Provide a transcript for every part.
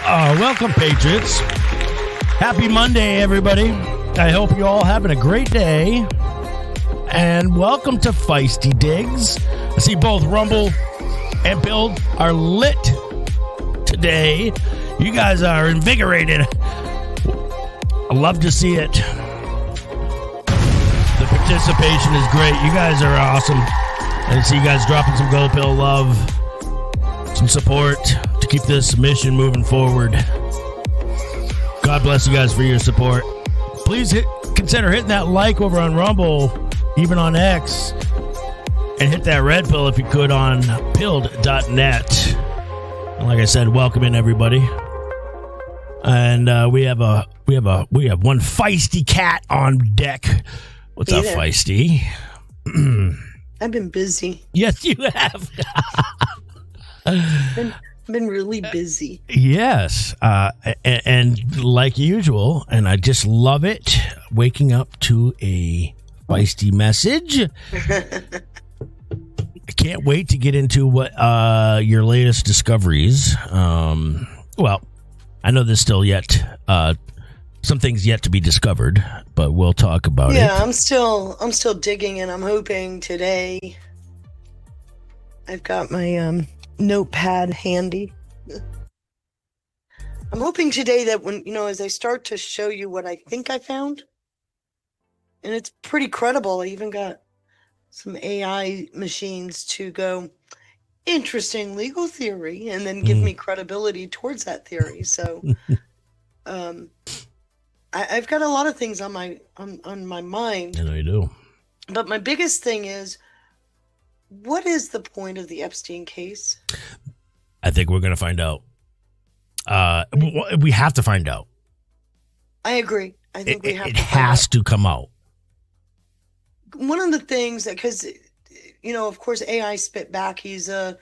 Welcome, Patriots. Happy Monday, everybody. I hope you all having a great day. And welcome to Feisty Digs. I see both Rumble and Build are lit today. You guys are invigorated. I love to see it. The participation is great. You guys are awesome. I see you guys dropping some Gold Pill love, some support to keep this mission moving forward. God bless you guys for your support. Please consider hitting that like over on Rumble, even on X, and hit that red pill if you could on pilled.net. And like I said, welcome in everybody. And we have one feisty cat on deck. What's up, there. Feisty? I've been busy. Yes, you have. been really busy. Yes. And like usual, and I just love it, waking up to a feisty message. I can't wait to get into what your latest discoveries. Well, I know there's still yet some things yet to be discovered, but we'll talk about it. Yeah, I'm still digging, and I'm hoping today. I've got my notepad handy. I'm hoping today that when as I start to show you what I think I found, and it's pretty credible. I even got some AI machines to go, interesting legal theory, and then give me credibility towards that theory. So I've got a lot of things on my mind. I know you do. But my biggest thing is, what is the point of the Epstein case? I think we're going to find out. We have to find out. I agree. I think we have to. It has to come out. One of the things that, because, of course, AI spit back, he's a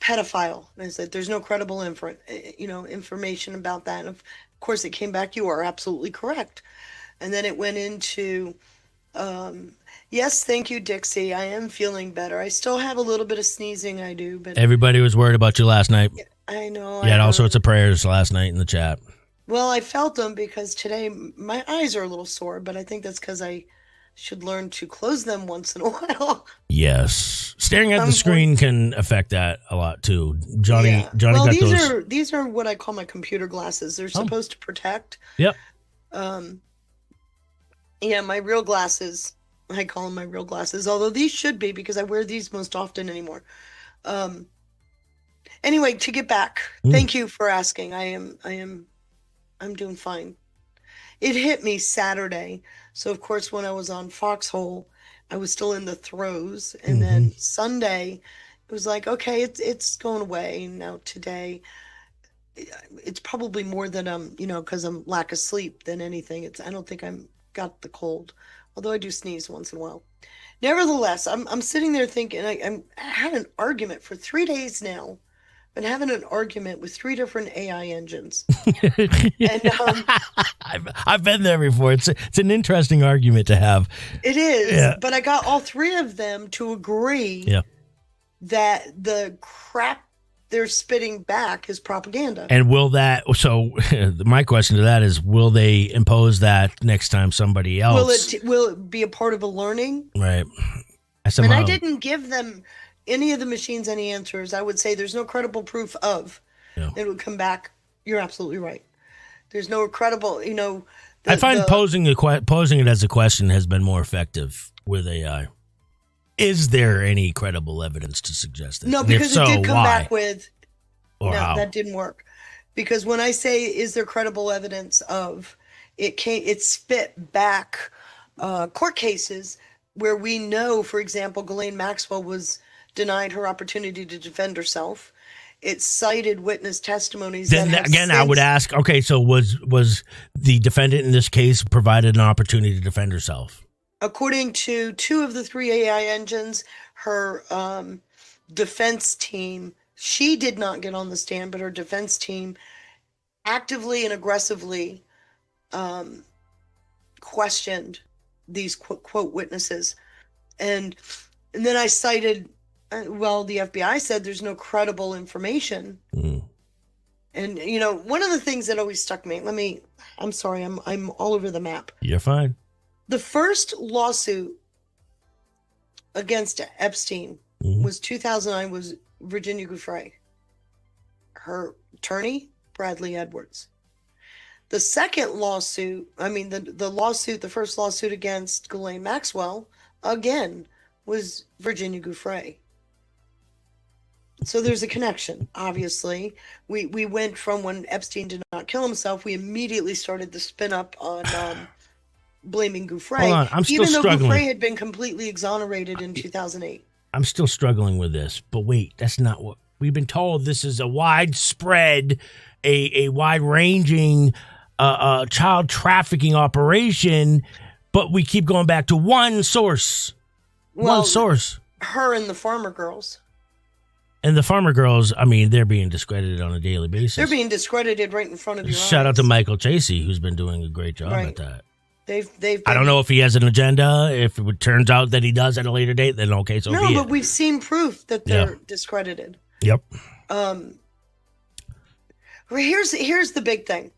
pedophile. And I said, there's no credible information about that. And of course, it came back, you are absolutely correct. And then it went into, yes, thank you, Dixie. I am feeling better. I still have a little bit of sneezing, I do. But everybody was worried about you last night. I know. You had all sorts of prayers last night in the chat. Well, I felt them because today my eyes are a little sore, but I think that's because I should learn to close them once in a while. Yes. Staring at the screen can affect that a lot too. Johnny well, got those. These are what I call my computer glasses. They're supposed to protect. Yep. Yeah, my real glasses. I call them my real glasses, although these should be because I wear these most often anymore. Anyway, to get back, thank you for asking. I'm doing fine. It hit me Saturday. So, of course, when I was on Foxhole, I was still in the throes. And then Sunday, it was like, okay, it's going away. Now today, it's probably more than, because I'm lack of sleep than anything. I don't think I'm got the cold, although I do sneeze once in a while. Nevertheless, I'm sitting there thinking, I had an argument for 3 days now. Been having an argument with 3 different AI engines. And I've been there before. It's an interesting argument to have. It is, but I got all 3 of them to agree that the crap they're spitting back is propaganda. And will that? So my question to that is: will they impose that next time somebody else? Will it be a part of a learning? Right. I didn't give them any of the machines any answers. I would say there's no credible proof of. It would come back. You're absolutely right. There's no credible, I find posing it as a question has been more effective with AI. Is there any credible evidence to suggest that? No, because it did come back with, how? That didn't work. Because when I say, is there credible evidence of, it spit back court cases where we know, for example, Ghislaine Maxwell was denied her opportunity to defend herself. It cited witness testimonies. Then again, I would ask, okay, so was the defendant in this case provided an opportunity to defend herself? According to 2 of the 3 AI engines, her defense team, she did not get on the stand, but her defense team actively and aggressively questioned these quote witnesses. And then I cited, the FBI said there's no credible information And you know, one of the things that always stuck me, I'm sorry, I'm all over the map. You're fine. The first lawsuit against Epstein was 2009, was Virginia Giuffre. Her attorney, Bradley Edwards. The second lawsuit, the first lawsuit against Ghislaine Maxwell, again, was Virginia Giuffre. So there's a connection, obviously. We went from when Epstein did not kill himself, we immediately started to spin up on blaming Giuffre. Hold on, I'm still even though struggling. Giuffre had been completely exonerated in 2008. I'm still struggling with this, but wait, that's not what we've been told. This is a widespread, a wide-ranging child trafficking operation, but we keep going back to one source. One source. Her and the farmer girls. And the farmer girls, I mean, they're being discredited on a daily basis. They're being discredited right in front of your eyes. Shout out to Michael Chasey, who's been doing a great job at that. They've I don't know if he has an agenda. If it turns out that he does at a later date, then okay, so no, but we've seen proof that they're discredited. Yep. Here's the big thing.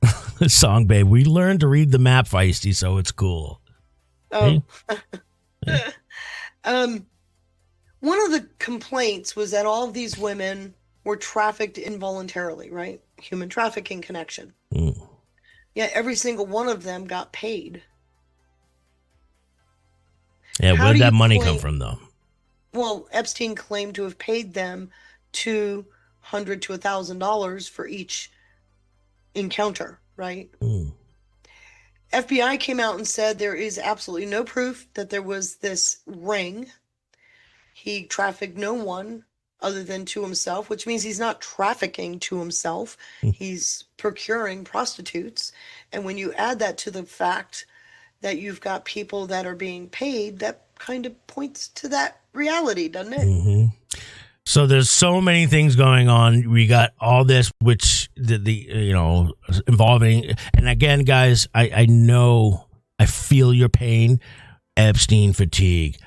Song, babe. We learned to read the map, Feisty, so it's cool. Oh. Hey? One of the complaints was that all of these women were trafficked involuntarily, right? Human trafficking connection. Yeah, every single one of them got paid. Yeah, where did that money come from, though? Well, Epstein claimed to have paid them $200 to $1,000 for each encounter, right? FBI came out and said there is absolutely no proof that there was this ring. He trafficked no one other than to himself, which means he's not trafficking to himself. He's procuring prostitutes. And when you add that to the fact that you've got people that are being paid, that kind of points to that reality, doesn't it? So there's so many things going on. We got all this, which the involving, and again, guys, I know, I feel your pain, Epstein fatigue.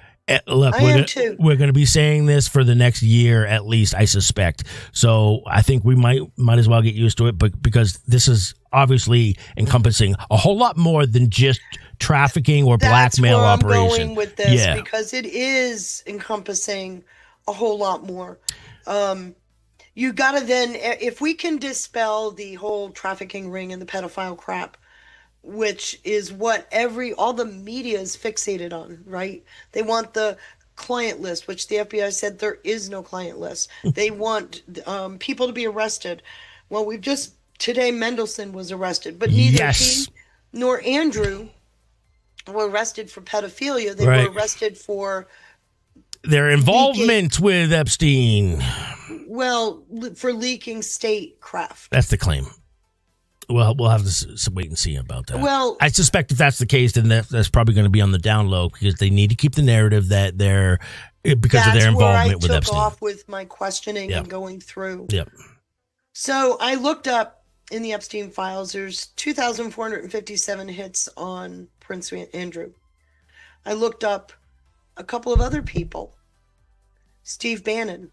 Look, we're going to be saying this for the next year at least, I suspect. So I think we might as well get used to it, but because this is obviously encompassing a whole lot more than just trafficking or blackmail operation. That's where I'm going with this, because it is encompassing a whole lot more. You got to then, if we can dispel the whole trafficking ring and the pedophile crap, which is what all the media is fixated on, right? They want the client list, which the FBI said there is no client list. They want people to be arrested. Well, today Mendelsohn was arrested, but neither he nor Andrew were arrested for pedophilia. They were arrested for their involvement with Epstein. Well, for leaking state craft. That's the claim. Well, we'll have to wait and see about that. Well, I suspect if that's the case, then that's probably going to be on the down low, because they need to keep the narrative that they're, because of their involvement with Epstein. That's where I took off with my questioning and going through. Yep. So I looked up in the Epstein files, there's 2,457 hits on Prince Andrew. I looked up a couple of other people. Steve Bannon.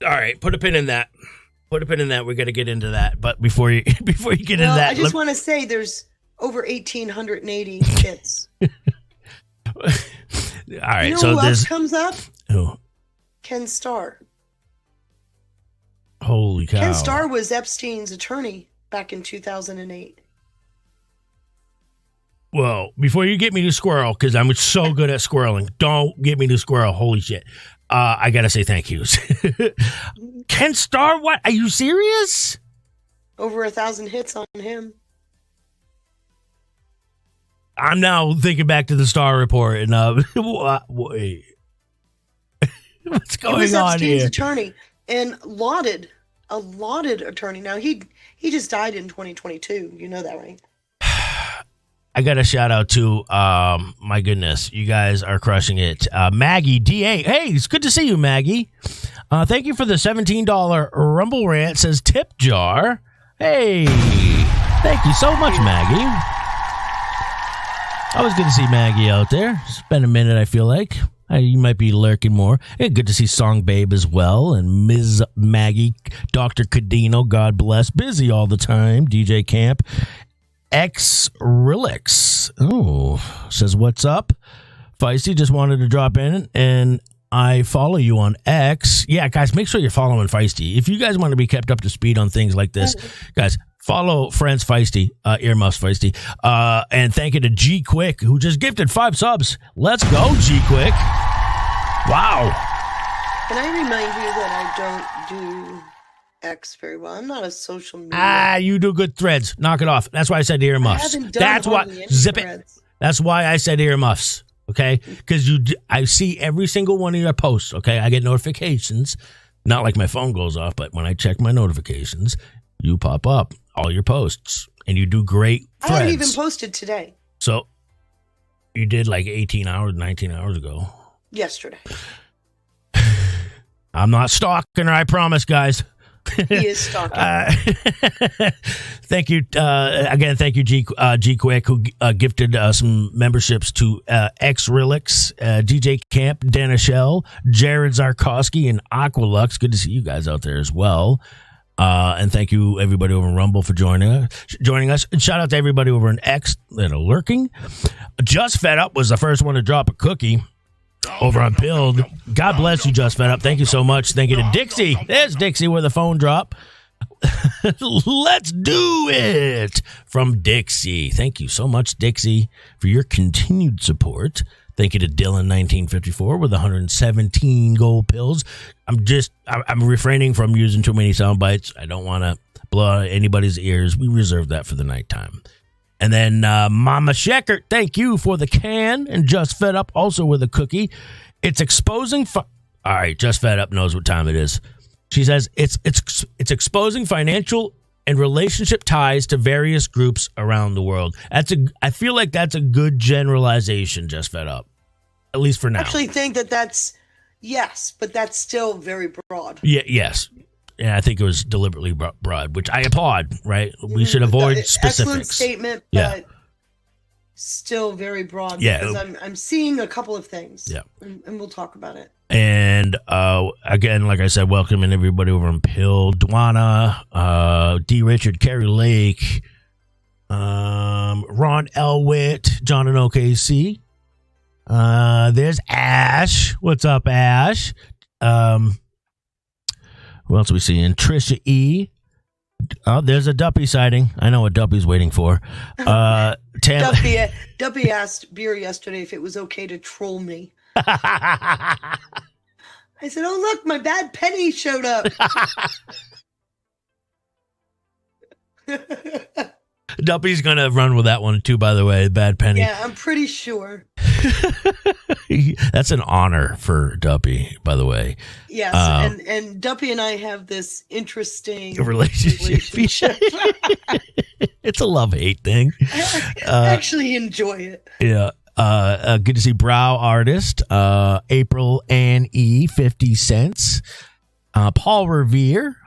All right, put a pin in that. We're going to get into that. But before you get into that, I just want to say there's over 1,880 hits. All right. You know so who else comes up? Who? Ken Starr. Holy cow. Ken Starr was Epstein's attorney back in 2008. Well, before you get me to squirrel, because I'm so good at squirreling, don't get me to squirrel. Holy shit. I got to say thank yous. Ken Starr, what? Are you serious? Over 1,000 hits on him. I'm now thinking back to the Starr Report and wait. What's going on here? He was Epstein's attorney and a lauded attorney. Now he just died in 2022. You know that, right? I got a shout out to, my goodness, you guys are crushing it. Maggie DA. Hey, it's good to see you, Maggie. Thank you for the $17 Rumble Rant, says tip jar. Hey, thank you so much, Maggie. Always good to see Maggie out there. It's been a minute, I feel like. You might be lurking more. Hey, good to see Song Babe as well. And Ms. Maggie, Dr. Cadino, God bless. Busy all the time. DJ Camp. X Relix. Oh, says, what's up? Feisty, just wanted to drop in and I follow you on X. Yeah, guys, make sure you're following Feisty. If you guys want to be kept up to speed on things like this, guys, follow Friends Feisty, Earmuffs Feisty. And thank you to G Quick, who just gifted 5 subs. Let's go, G Quick. Wow. Can I remind you that I don't do X very well? I'm not a social media. You do good threads. Knock it off. That's why I said earmuffs. I haven't done That's why. Zip threads. it. That's why I said earmuffs. Okay, because I see every single one of your posts. Okay, I get notifications. Not like my phone goes off, but when I check my notifications, you pop up all your posts, and you do great threads. I haven't even posted today. So you did like 18 hours, 19 hours ago. Yesterday. I'm not stalking her, I promise, guys. He is stalking. Thank you again. Thank you, G Quick, who gifted some memberships to X Relix, DJ Camp, Danichelle, Jared Zarkowski, and Aqualux. Good to see you guys out there as well. And thank you everybody over in Rumble for joining us. And shout out to everybody over in X that are lurking. Just Fed Up was the first one to drop a cookie over on Build. God bless you, Just Fed Up. Thank you so much. Thank you to Dixie. There's Dixie with a phone drop. Let's do it from Dixie. Thank you so much, Dixie, for your continued support. Thank you to Dylan1954 with 117 gold pills. I'm refraining from using too many sound bites. I don't want to blow out anybody's ears. We reserve that for the nighttime. And then Mama Sheckert, thank you for the can. And Just Fed Up also with a cookie. It's exposing... All right, Just Fed Up knows what time it is. She says it's exposing financial and relationship ties to various groups around the world. I feel like that's a good generalization, Just Fed Up. At least for now. I actually think that's... Yes, but that's still very broad. Yeah, yes. And I think it was deliberately broad, which I applaud, right? We should avoid specifics. Excellent statement, but still very broad. Yeah. Because I'm seeing a couple of things. Yeah. And we'll talk about it. And again, like I said, welcoming everybody over in Pill, Dwana, D. Richard, Kerry Lake, Ron Elwitt, John and OKC. There's Ash. What's up, Ash? Who else are we seeing? Trisha E. Oh, there's a Duppy sighting. I know what Duppy's waiting for. Duppy asked Beer yesterday if it was okay to troll me. I said, oh, look, my bad penny showed up. Duppy's going to run with that one, too, by the way. Bad penny. Yeah, I'm pretty sure. That's an honor for Duppy, by the way. Yes, and Duppy and I have this interesting relationship. It's a love-hate thing. I actually enjoy it. Yeah. Good to see Brow Artist, April Ann E, 50 cents. Paul Revere,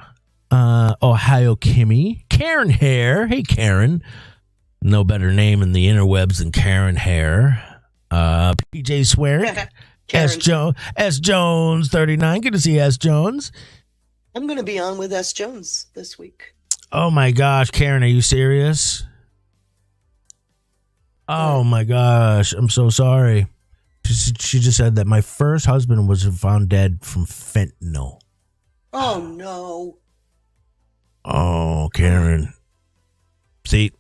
Ohio Kimmy, Karen Hare. Hey, Karen. No better name in the interwebs than Karen Hare. PJ Swearing. S. Jones, 39. Good to see S. Jones. I'm going to be on with S. Jones this week. Oh, my gosh. Karen, are you serious? Oh, my gosh. I'm so sorry. She just said that my first husband was found dead from fentanyl. Oh, no. Oh, Karen. See?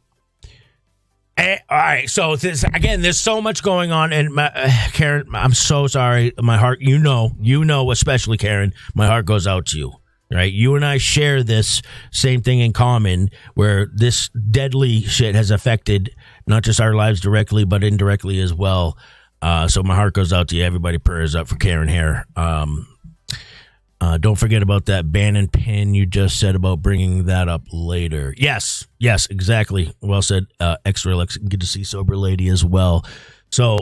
All right. So, there's so much going on. And Karen, I'm so sorry. My heart, you know, especially Karen, my heart goes out to you. Right? You and I share this same thing in common where this deadly shit has affected not just our lives directly, but indirectly as well. So my heart goes out to you. Everybody prayers up for Karen Hare. Don't forget about that Bannon pin you just said about bringing that up later. Yes, exactly. Well said, X-Relix. Good to see Sober Lady as well. So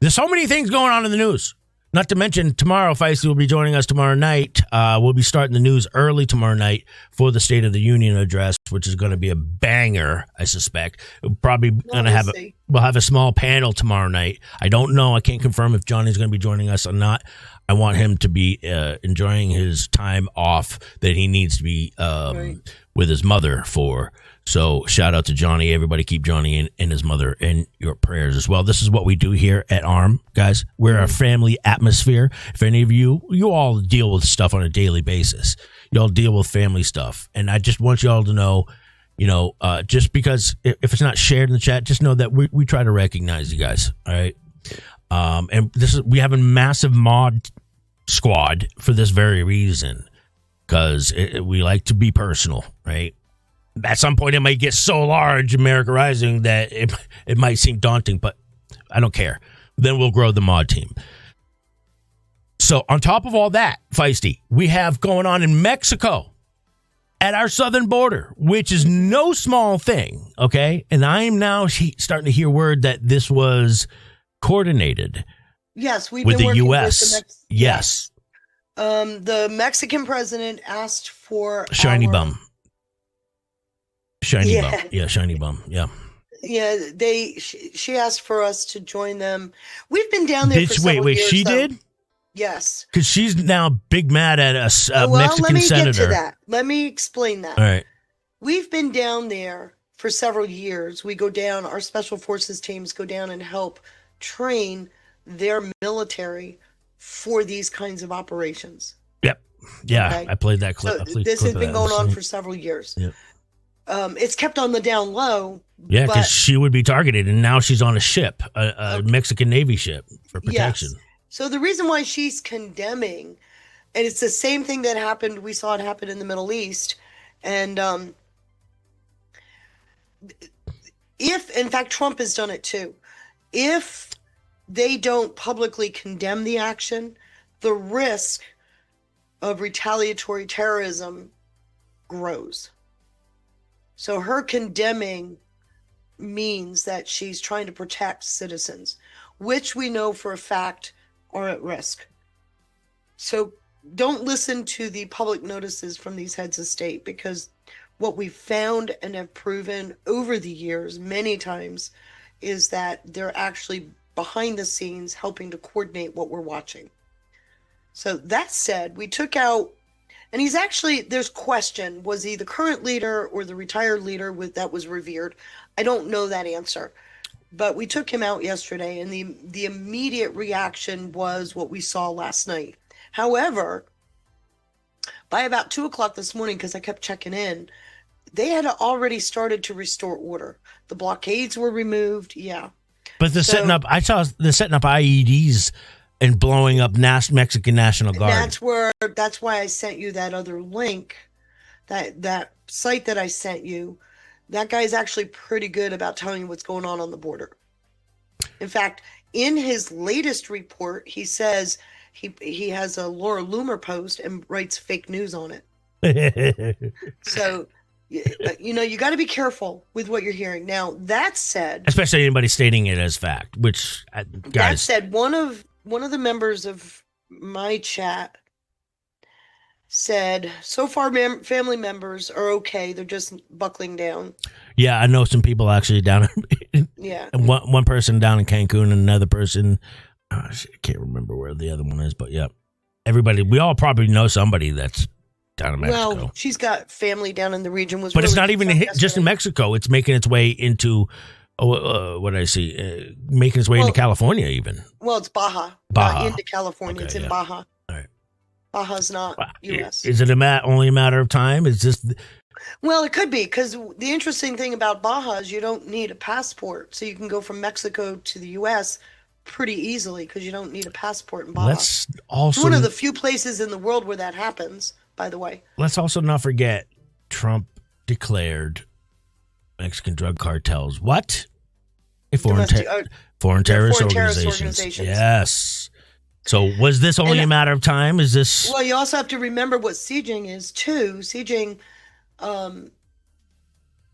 there's so many things going on in the news. Not to mention, tomorrow, Feisty will be joining us tomorrow night. We'll be starting the news early tomorrow night for the State of the Union address, which is going to be a banger, I suspect. We'll probably going to have we'll have a small panel tomorrow night. I don't know. I can't confirm if Johnny's going to be joining us or not. I want him to be enjoying his time off that he needs to be with his mother for. So shout out to Johnny. Everybody keep Johnny and his mother in your prayers as well. This is what we do here at ARM, guys. We're a family atmosphere. If any of you all deal with stuff on a daily basis. You all deal with family stuff. And I just want you all to know, just because if it's not shared in the chat, just know that we try to recognize you guys. All right. And we have a massive mod squad for this very reason, because we like to be personal, right? At some point, it might get so large, America Rising, that it might seem daunting, but I don't care. Then we'll grow the mod team. So on top of all that, Feisty, we have going on in Mexico at our southern border, which is no small thing, okay? And I am now starting to hear word that this was coordinated. Yes, we've with been the working U.S. With the Yes. The Mexican president asked for Shiny bum. Shiny bum. Yeah. Yeah, she asked for us to join them. We've been down there for several years. She did? Yes. Because she's now big mad at a Mexican let me senator. Get to that. Let me explain that. All right. We've been down there for several years. We go down, our special forces teams go down and help train their military for these kinds of operations. Yep. Yeah, okay? I played that clip. So this has been going on for several years. Yep. It's kept on the down low. Yeah, because she would be targeted, and now she's on a ship, a Mexican Navy ship for protection. Yes. So the reason why she's condemning, and it's the same thing that happened, we saw it happen in the Middle East, and if, in fact, Trump has done it too, if they don't publicly condemn the action, the risk of retaliatory terrorism grows. So her condemning means that she's trying to protect citizens, which we know for a fact are at risk. So don't listen to the public notices from these heads of state, because what we've found and have proven over the years many times is that they're actually behind the scenes helping to coordinate what we're watching. So that said, we took out, and he's actually, there's question, was he the current leader or the retired leader that was revered? I don't know that answer. But we took him out yesterday, and the immediate reaction was what we saw last night. However, by about 2 o'clock this morning, because I kept checking in, they had already started to restore order. The blockades were removed. Yeah. But I saw they're setting up IEDs and blowing up Mexican National Guard. That's why I sent you that other link, that site that I sent you. That guy's actually pretty good about telling you what's going on the border. In fact, in his latest report, he says he has a Laura Loomer post and writes fake news on it. So, you got to be careful with what you're hearing. Now, that said, especially anybody stating it as fact, which guys. That said, one of the members of my chat said, so far family members are okay. They're just buckling down. Yeah, I know some people actually down. Yeah. One person down in Cancun and another person. I can't remember where the other one is, but yeah. Everybody, we all probably know somebody that's down in Mexico. Well, she's got family down in the region. But really, it's not even just in Mexico. It's making its way into, what did I see? Making its way into California even. Well, it's Baja. Not into California. Okay, it's in Baja. All right. Baja's not U.S. Is it only a matter of time? Is this... Well, it could be, because the interesting thing about Baja is you don't need a passport. So you can go from Mexico to the U.S. pretty easily because you don't need a passport in Baja. Let's also... It's one of the few places in the world where that happens, by the way. Let's also not forget Trump declared Mexican drug cartels what? Foreign terrorist organizations. Yes. So was this only a matter of time? Is this... Well, you also have to remember what sieging is, too. Sieging, and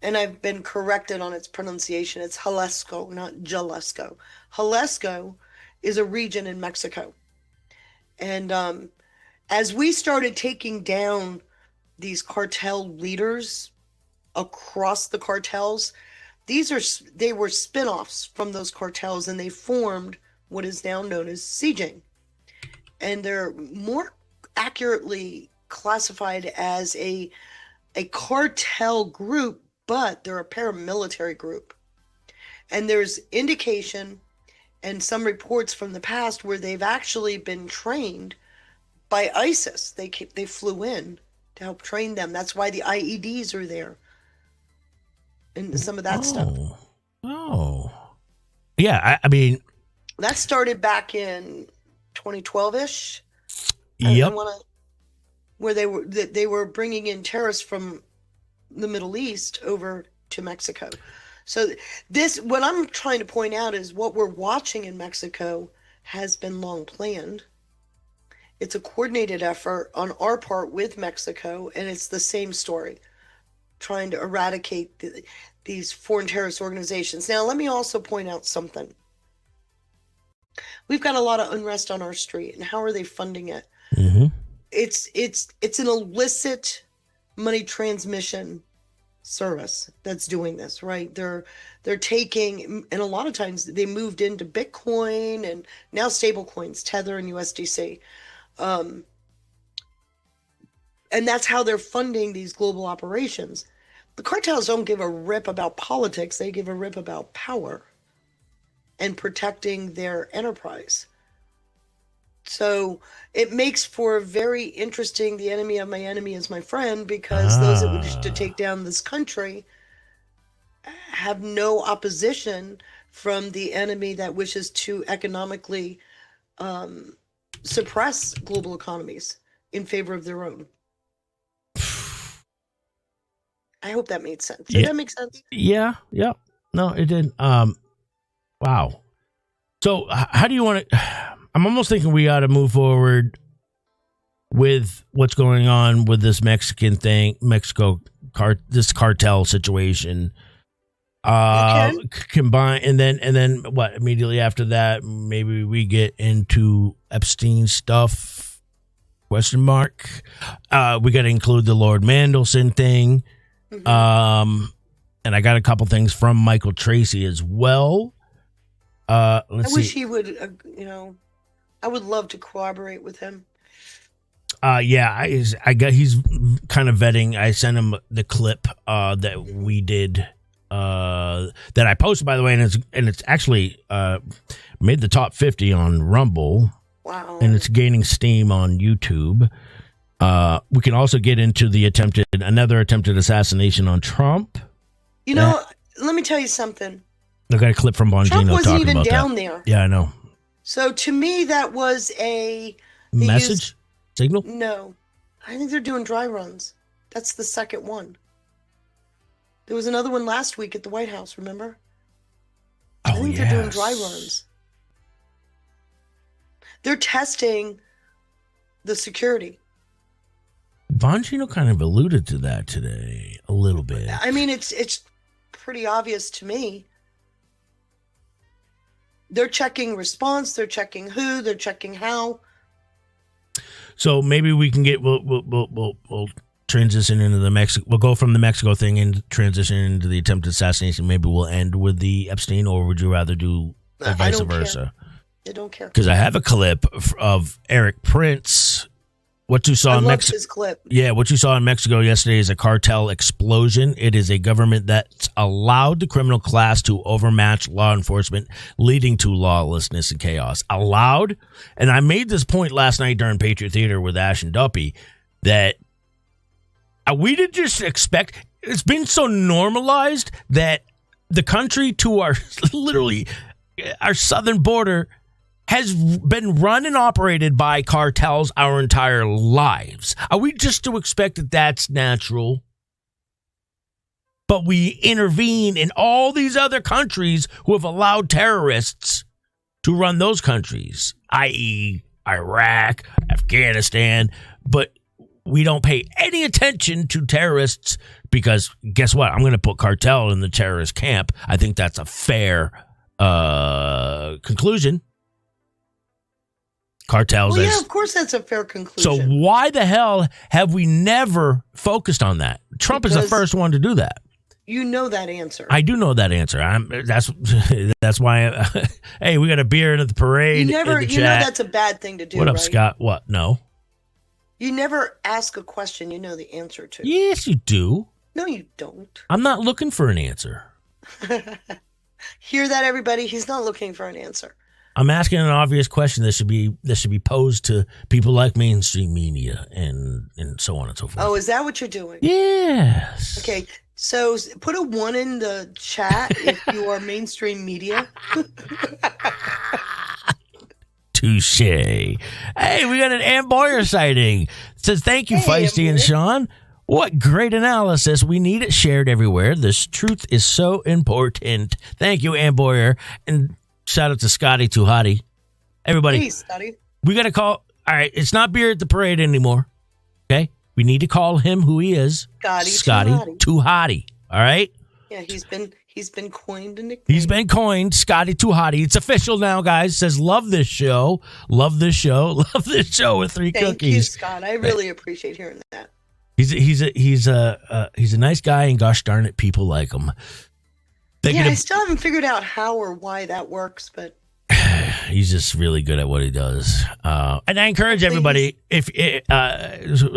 I've been corrected on its pronunciation. It's Jalisco, not Jalisco. Jalisco is a region in Mexico. And as we started taking down these cartel leaders across the cartels, they were spin-offs from those cartels, and they formed what is now known as CJ. And they're more accurately classified as a cartel group, but they're a paramilitary group. And there's indication and some reports from the past where they've actually been trained by ISIS. They flew in to help train them. That's why the IEDs are there and some of that stuff. Oh. Yeah, I mean... That started back in 2012-ish. Yep. Where they were bringing in terrorists from the Middle East over to Mexico. So what I'm trying to point out is what we're watching in Mexico has been long planned. It's a coordinated effort on our part with Mexico, and it's the same story, trying to eradicate these foreign terrorist organizations. Now, let me also point out something. We've got a lot of unrest on our street, and how are they funding it? Mm-hmm. It's an illicit money transmission service that's doing this, right? They're taking, and a lot of times they moved into Bitcoin and now stable coins, Tether and USDC. And that's how they're funding these global operations. The cartels don't give a rip about politics. They give a rip about power and protecting their enterprise. So it makes for very interesting, the enemy of my enemy is my friend, because those that wish to take down this country have no opposition from the enemy that wishes to economically suppress global economies in favor of their own. I hope that made sense. Did that make sense? Yeah. No, it did. Wow. So how do you want to... I'm almost thinking we ought to move forward with what's going on with this Mexican thing, this cartel situation. Combine, and then what? Immediately after that, maybe we get into Epstein stuff? Question mark. We got to include the Lord Mandelson thing. Mm-hmm. And I got a couple things from Michael Tracy as well. I wish he would, I would love to cooperate with him. He's kind of vetting. I sent him the clip that we did that I posted, by the way, and it's actually made the top 50 on Rumble. Wow. And it's gaining steam on YouTube. We can also get into another attempted assassination on Trump. Let me tell you something. I got a clip from Bongino Trump wasn't talking even about down that. there. Yeah, I know. So to me, that was a message signal. No, I think they're doing dry runs. That's the second one. There was another one last week at the White House. Remember? I think they're doing dry runs. They're testing the security. Bongino kind of alluded to that today a little bit. I mean, it's pretty obvious to me. They're checking response. They're checking who. They're checking how. So maybe we can we'll transition into the Mexico. We'll go from the Mexico thing and transition into the attempted assassination. Maybe we'll end with the Epstein, or would you rather do vice versa? I don't care. Because I have a clip of Eric Prince. What you saw in Mexico. His clip. Yeah, what you saw in Mexico yesterday is a cartel explosion. It is a government that's allowed the criminal class to overmatch law enforcement, leading to lawlessness and chaos. Allowed, and I made this point last night during Patriot Theater with Ash and Duppy, that we did just expect. It's been so normalized that the country to our literally our southern border has been run and operated by cartels our entire lives. Are we just to expect that that's natural? But we intervene in all these other countries who have allowed terrorists to run those countries, i.e. Iraq, Afghanistan, but we don't pay any attention to terrorists because guess what? I'm going to put cartel in the terrorist camp. I think that's a fair conclusion. cartels. Well, yeah, of course that's a fair conclusion. So why the hell have we never focused on that? Trump is the first one to do that. You know that answer. I do know that answer. That's why. Hey, we got a beer at the parade. You know that's a bad thing to do. What up, right? Scott? What? No. You never ask a question you know the answer to. Yes, you do. No, you don't. I'm not looking for an answer. Hear that, everybody? He's not looking for an answer. I'm asking an obvious question that should be posed to people like mainstream media and so on and so forth. Oh, is that what you're doing? Yes. Okay. So put a 1 in the chat if you are mainstream media. Touche. Hey, we got an Ann Boyer sighting. It says, thank you, Feisty and Sean. What great analysis. We need it shared everywhere. This truth is so important. Thank you, Ann Boyer. And shout out to Scotty Tuhati. Everybody. Hey, Scotty. We got to call. All right. It's not beer at the parade anymore. Okay. We need to call him who he is. Scotty Tuhati. All right. Yeah, he's been coined a nickname. He's been coined Scotty Tuhati. It's official now, guys. Says love this show. Love this show. Love this show with 3 cookies. Thank you, Scott. I really appreciate hearing that. He's a nice guy, and gosh darn it, people like him. I still haven't figured out how or why that works, but he's just really good at what he does. And I encourage everybody, if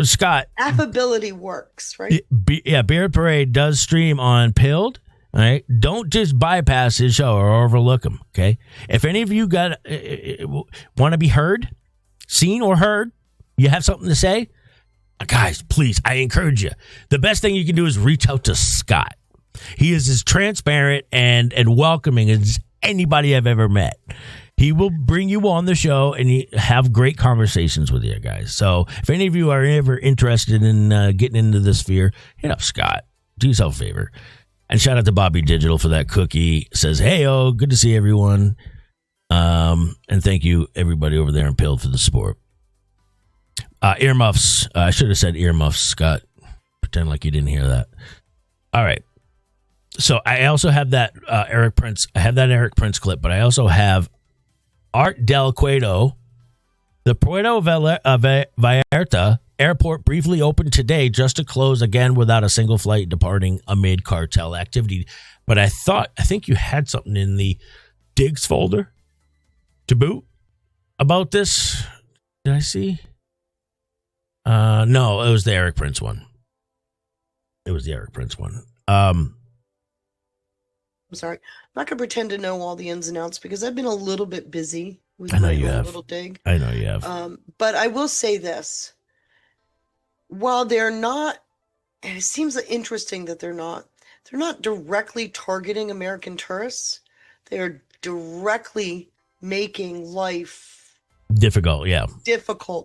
Scott, affability works, right? Beard Parade does stream on Pilled. All right, don't just bypass his show or overlook him. Okay, if any of you want to be heard, seen, or heard, you have something to say, guys, please, I encourage you. The best thing you can do is reach out to Scott. He is as transparent and welcoming as anybody I've ever met. He will bring you on the show and have great conversations with you guys. So if any of you are ever interested in getting into this sphere, hit up Scott. Do yourself a favor. And shout out to Bobby Digital for that cookie. Says, hey, good to see everyone. And thank you, everybody over there in Pilled, for the support. Earmuffs. I should have said earmuffs, Scott. Pretend like you didn't hear that. All right. So I also have that Eric Prince. I have that Eric Prince clip, but I also have Art Del Cueto. The Puerto Vallarta airport briefly opened today just to close again without a single flight departing amid cartel activity. But I think you had something in the digs folder to boot about this. Did I see? No, it was the Eric Prince one. I'm sorry. I'm not going to pretend to know all the ins and outs because I've been a little bit busy with I know you have. Little dig. I know you have. But I will say this. While they're not, and it seems interesting that they're not directly targeting American tourists. They're directly making life difficult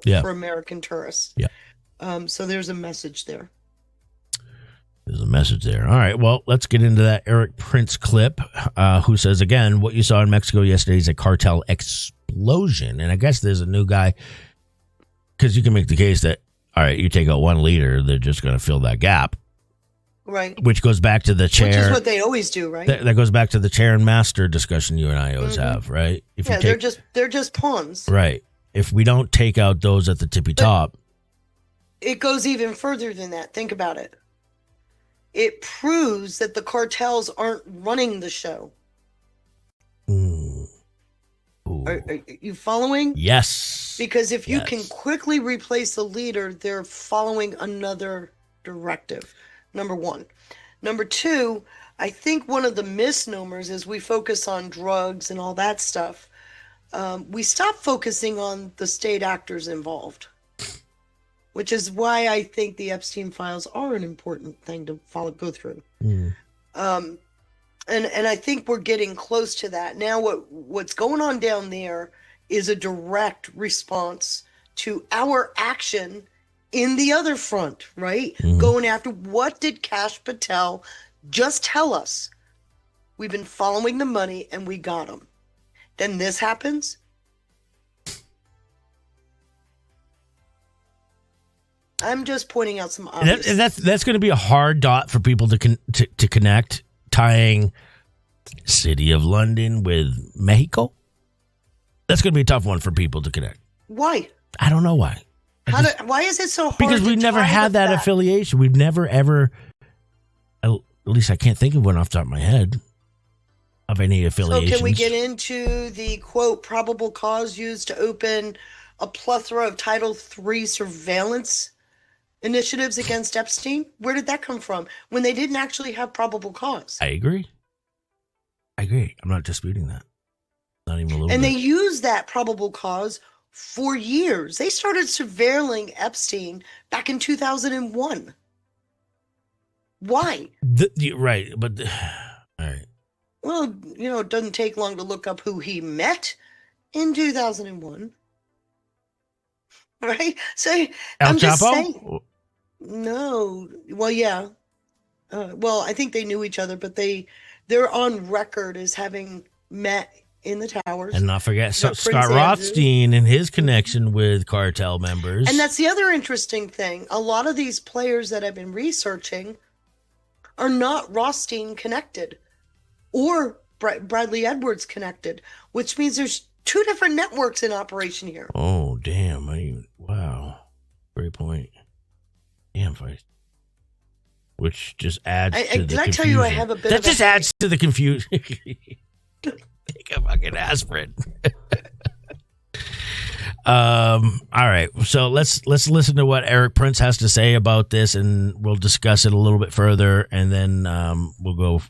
for American tourists. Yeah. So there's a message there. There's a message there. All right. Well, let's get into that Eric Prince clip, who says, again, what you saw in Mexico yesterday is a cartel explosion. And I guess there's a new guy, because you can make the case that, all right, you take out one leader, they're just going to fill that gap. Right. Which goes back to the chair. Which is what they always do, right? That goes back to the chair and master discussion you and I always have, right? They're just pawns. Right. If we don't take out those at the tippy top. It goes even further than that. Think about it. It proves that the cartels aren't running the show. Are you following? Yes. Because if you can quickly replace the leader, they're following another directive. Number one. Number two, I think one of the misnomers is we focus on drugs and all that stuff. We stop focusing on the state actors involved, which is why I think the Epstein files are an important thing to go through. And I think we're getting close to that. Now what's going on down there is a direct response to our action in the other front, right? Going after, what did Kash Patel just tell us? We've been following the money and we got him. Then this happens. I'm just pointing out some obvious. That's going to be a hard dot for people to connect, tying City of London with Mexico. That's going to be a tough one for people to connect. Why? I don't know why. Why is it so hard? Because we've never had that affiliation. We've never, ever, at least I can't think of one off the top of my head, of any affiliations. So can we get into the, quote, probable cause used to open a plethora of Title III surveillance initiatives against Epstein? Where did that come from when they didn't actually have probable cause? I agree. I'm not disputing that. Not even a little bit. And they used that probable cause for years. They started surveilling Epstein back in 2001. Why? Right, but all right. Well, it doesn't take long to look up who he met in 2001. Right? So I'm just saying. No. Well, yeah. Well, I think they knew each other, but they're on record as having met in the towers. And not forget Scott Rothstein and his connection with cartel members. And that's the other interesting thing. A lot of these players that I've been researching are not Rothstein connected or Bradley Edwards connected, which means there's two different networks in operation here. Oh, damn. Wow. Great point. Damn, Feist. Which just adds to the confusion. Did I tell you I have a bit that just adds to the confusion. Take a fucking aspirin. All right. So let's listen to what Eric Prince has to say about this, and we'll discuss it a little bit further, and then we'll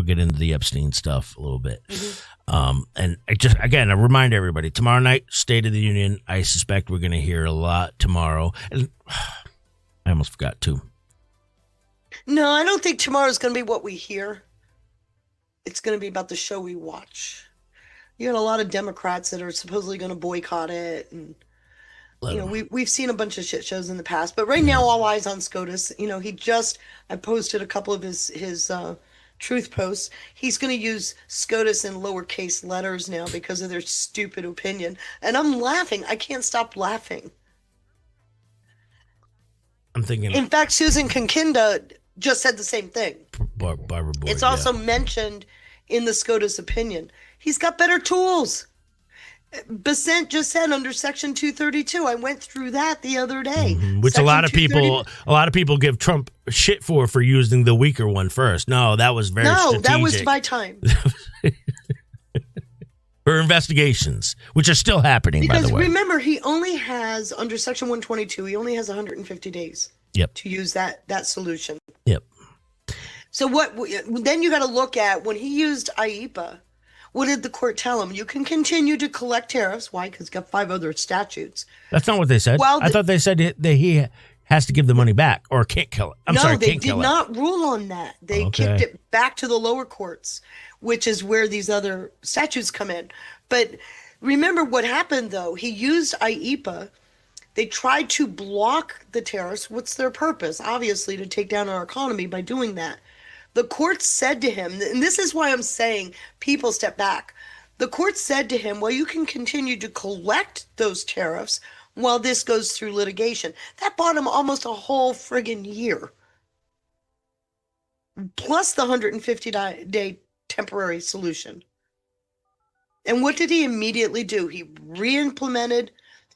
get into the Epstein stuff a little bit. Mm-hmm. And I remind everybody, tomorrow night, State of the Union. I suspect we're going to hear a lot tomorrow. And I almost forgot too. No, I don't think tomorrow's going to be what we hear. It's going to be about the show we watch. You got a lot of Democrats that are supposedly going to boycott it, and we've seen a bunch of shit shows in the past. But right now, all eyes on SCOTUS. I posted a couple of his truth posts. He's going to use SCOTUS in lowercase letters now because of their stupid opinion, and I'm laughing. I can't stop laughing. I'm thinking. In fact, Susan Kinkinda just said the same thing. Barbara Boyd, it's also mentioned in the SCOTUS opinion. He's got better tools. Besant just said under Section 232. I went through that the other day. Mm-hmm. Which a lot of people give Trump shit for using the weaker one first. No, that was very strategic. That was my time. For investigations, which are still happening, by the way. Because remember, he only has, under Section 122, he only has 150 days to use that solution. Yep. So then you got to look at when he used IEPA, what did the court tell him? You can continue to collect tariffs. Why? Because he's got 5 other statutes. That's not what they said. Well, I thought they said that he has to give the money back or can't kill it. No, they did not rule on that. They kicked it back to the lower courts, which is where these other statutes come in. But remember what happened, though. He used IEPA. They tried to block the tariffs. What's their purpose? Obviously, to take down our economy by doing that. The court said to him, and this is why I'm saying people step back. The court said to him, well, you can continue to collect those tariffs while this goes through litigation. That bought him almost a whole friggin' year. Plus the 150-day temporary solution. And what did he immediately do? He re-implemented.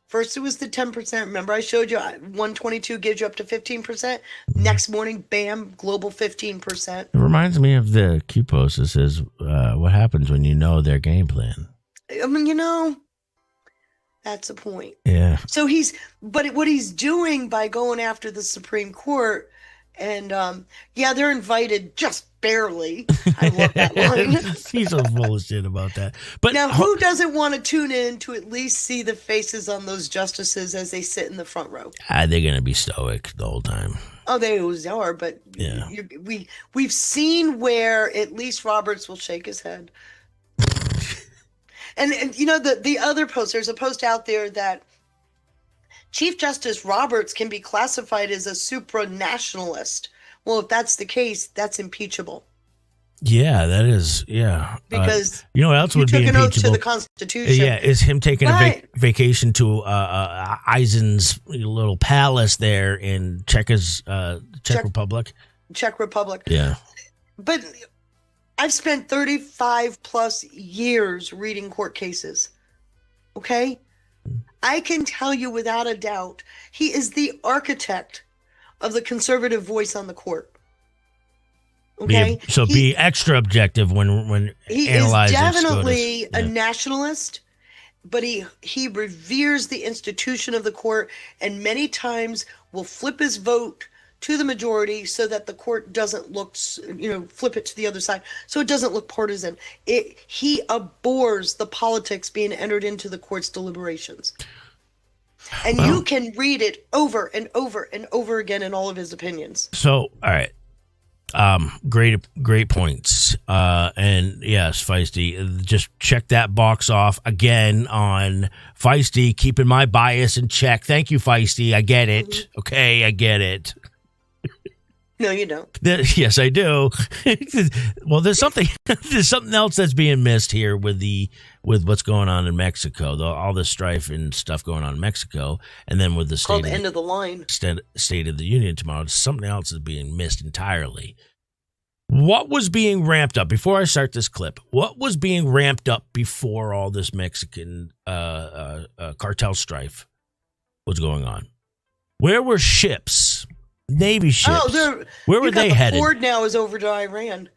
First, it was the 10%. Remember, I showed you 122 gives you up to 15%. Next morning, bam, global 15%. It reminds me of the Q post that says, what happens when you know their game plan? I mean, that's a point. Yeah. So what he's doing by going after the Supreme Court, and they're invited just barely. I love that line. He's so full of shit about that. But now, who doesn't want to tune in to at least see the faces on those justices as they sit in the front row? They're going to be stoic the whole time. Oh, they always are, but we've seen where at least Roberts will shake his head. and the other post, there's a post out there that Chief Justice Roberts can be classified as a supranationalist. Well, if that's the case, that's impeachable. Yeah, that is. Yeah, because what else would be impeachable? An oath to the Constitution. Yeah, is him taking a vacation to Eisen's little palace there in Czech Republic. Czech Republic. Yeah, but I've spent 35 plus years reading court cases. Okay, I can tell you without a doubt, he is the architect of the conservative voice on the court. Okay, Be extra objective when he analyzing is definitely SCOTUS. a nationalist, but he reveres the institution of the court, and many times will flip his vote to the majority so that the court doesn't look, flip it to the other side so it doesn't look partisan. He abhors the politics being entered into the court's deliberations. And you can read it over and over and over again in all of his opinions. So, all right. Great points. And yes, Feisty, just check that box off again on Feisty, keeping my bias in check. Thank you, Feisty. I get it. Mm-hmm. Okay, I get it. No, you don't. Yes, I do. Well, there's something else that's being missed here with what's going on in Mexico, all the strife and stuff going on in Mexico, and then with the called end of the line, State of the Union tomorrow. Something else is being missed entirely. What was being ramped up before I start this clip? What was being ramped up before all this Mexican cartel strife was going on? Where were ships? Navy ships. Where were they headed? Ford now is over to Iran.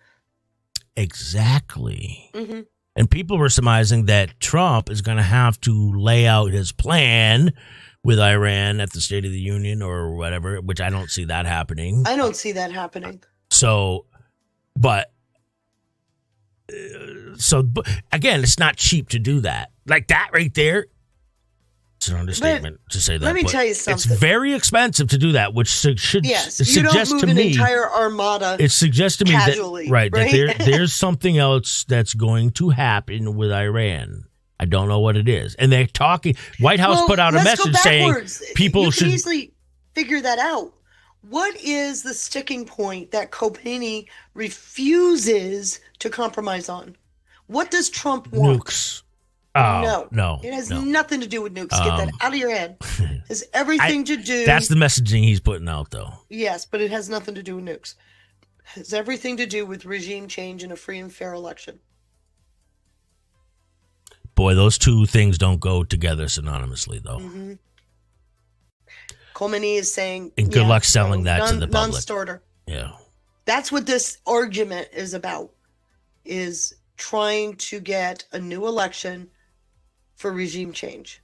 Exactly. Mm-hmm. And people were surmising that Trump is going to have to lay out his plan with Iran at the State of the Union or whatever, which I don't see that happening. I don't see that happening. So again, it's not cheap to do that. Like that right there. It's an understatement to say that. Let me tell you something. It's very expensive to do that, which should suggest to me. You don't move an entire armada. It suggests to me casually, that there's something else that's going to happen with Iran. I don't know what it is, and they're talking. White House put out a message saying people should easily figure that out. What is the sticking point that Khomeini refuses to compromise on? What does Trump want? Nukes. Oh, no. It has nothing to do with nukes. Get that out of your head. It has everything to do. That's the messaging he's putting out, though. Yes, but it has nothing to do with nukes. It has everything to do with regime change and a free and fair election. Boy, those two things don't go together synonymously, though. Mm-hmm. Khomeini is saying... And good luck selling that to the public. Non-starter. Yeah. That's what this argument is about, is trying to get a new election for regime change.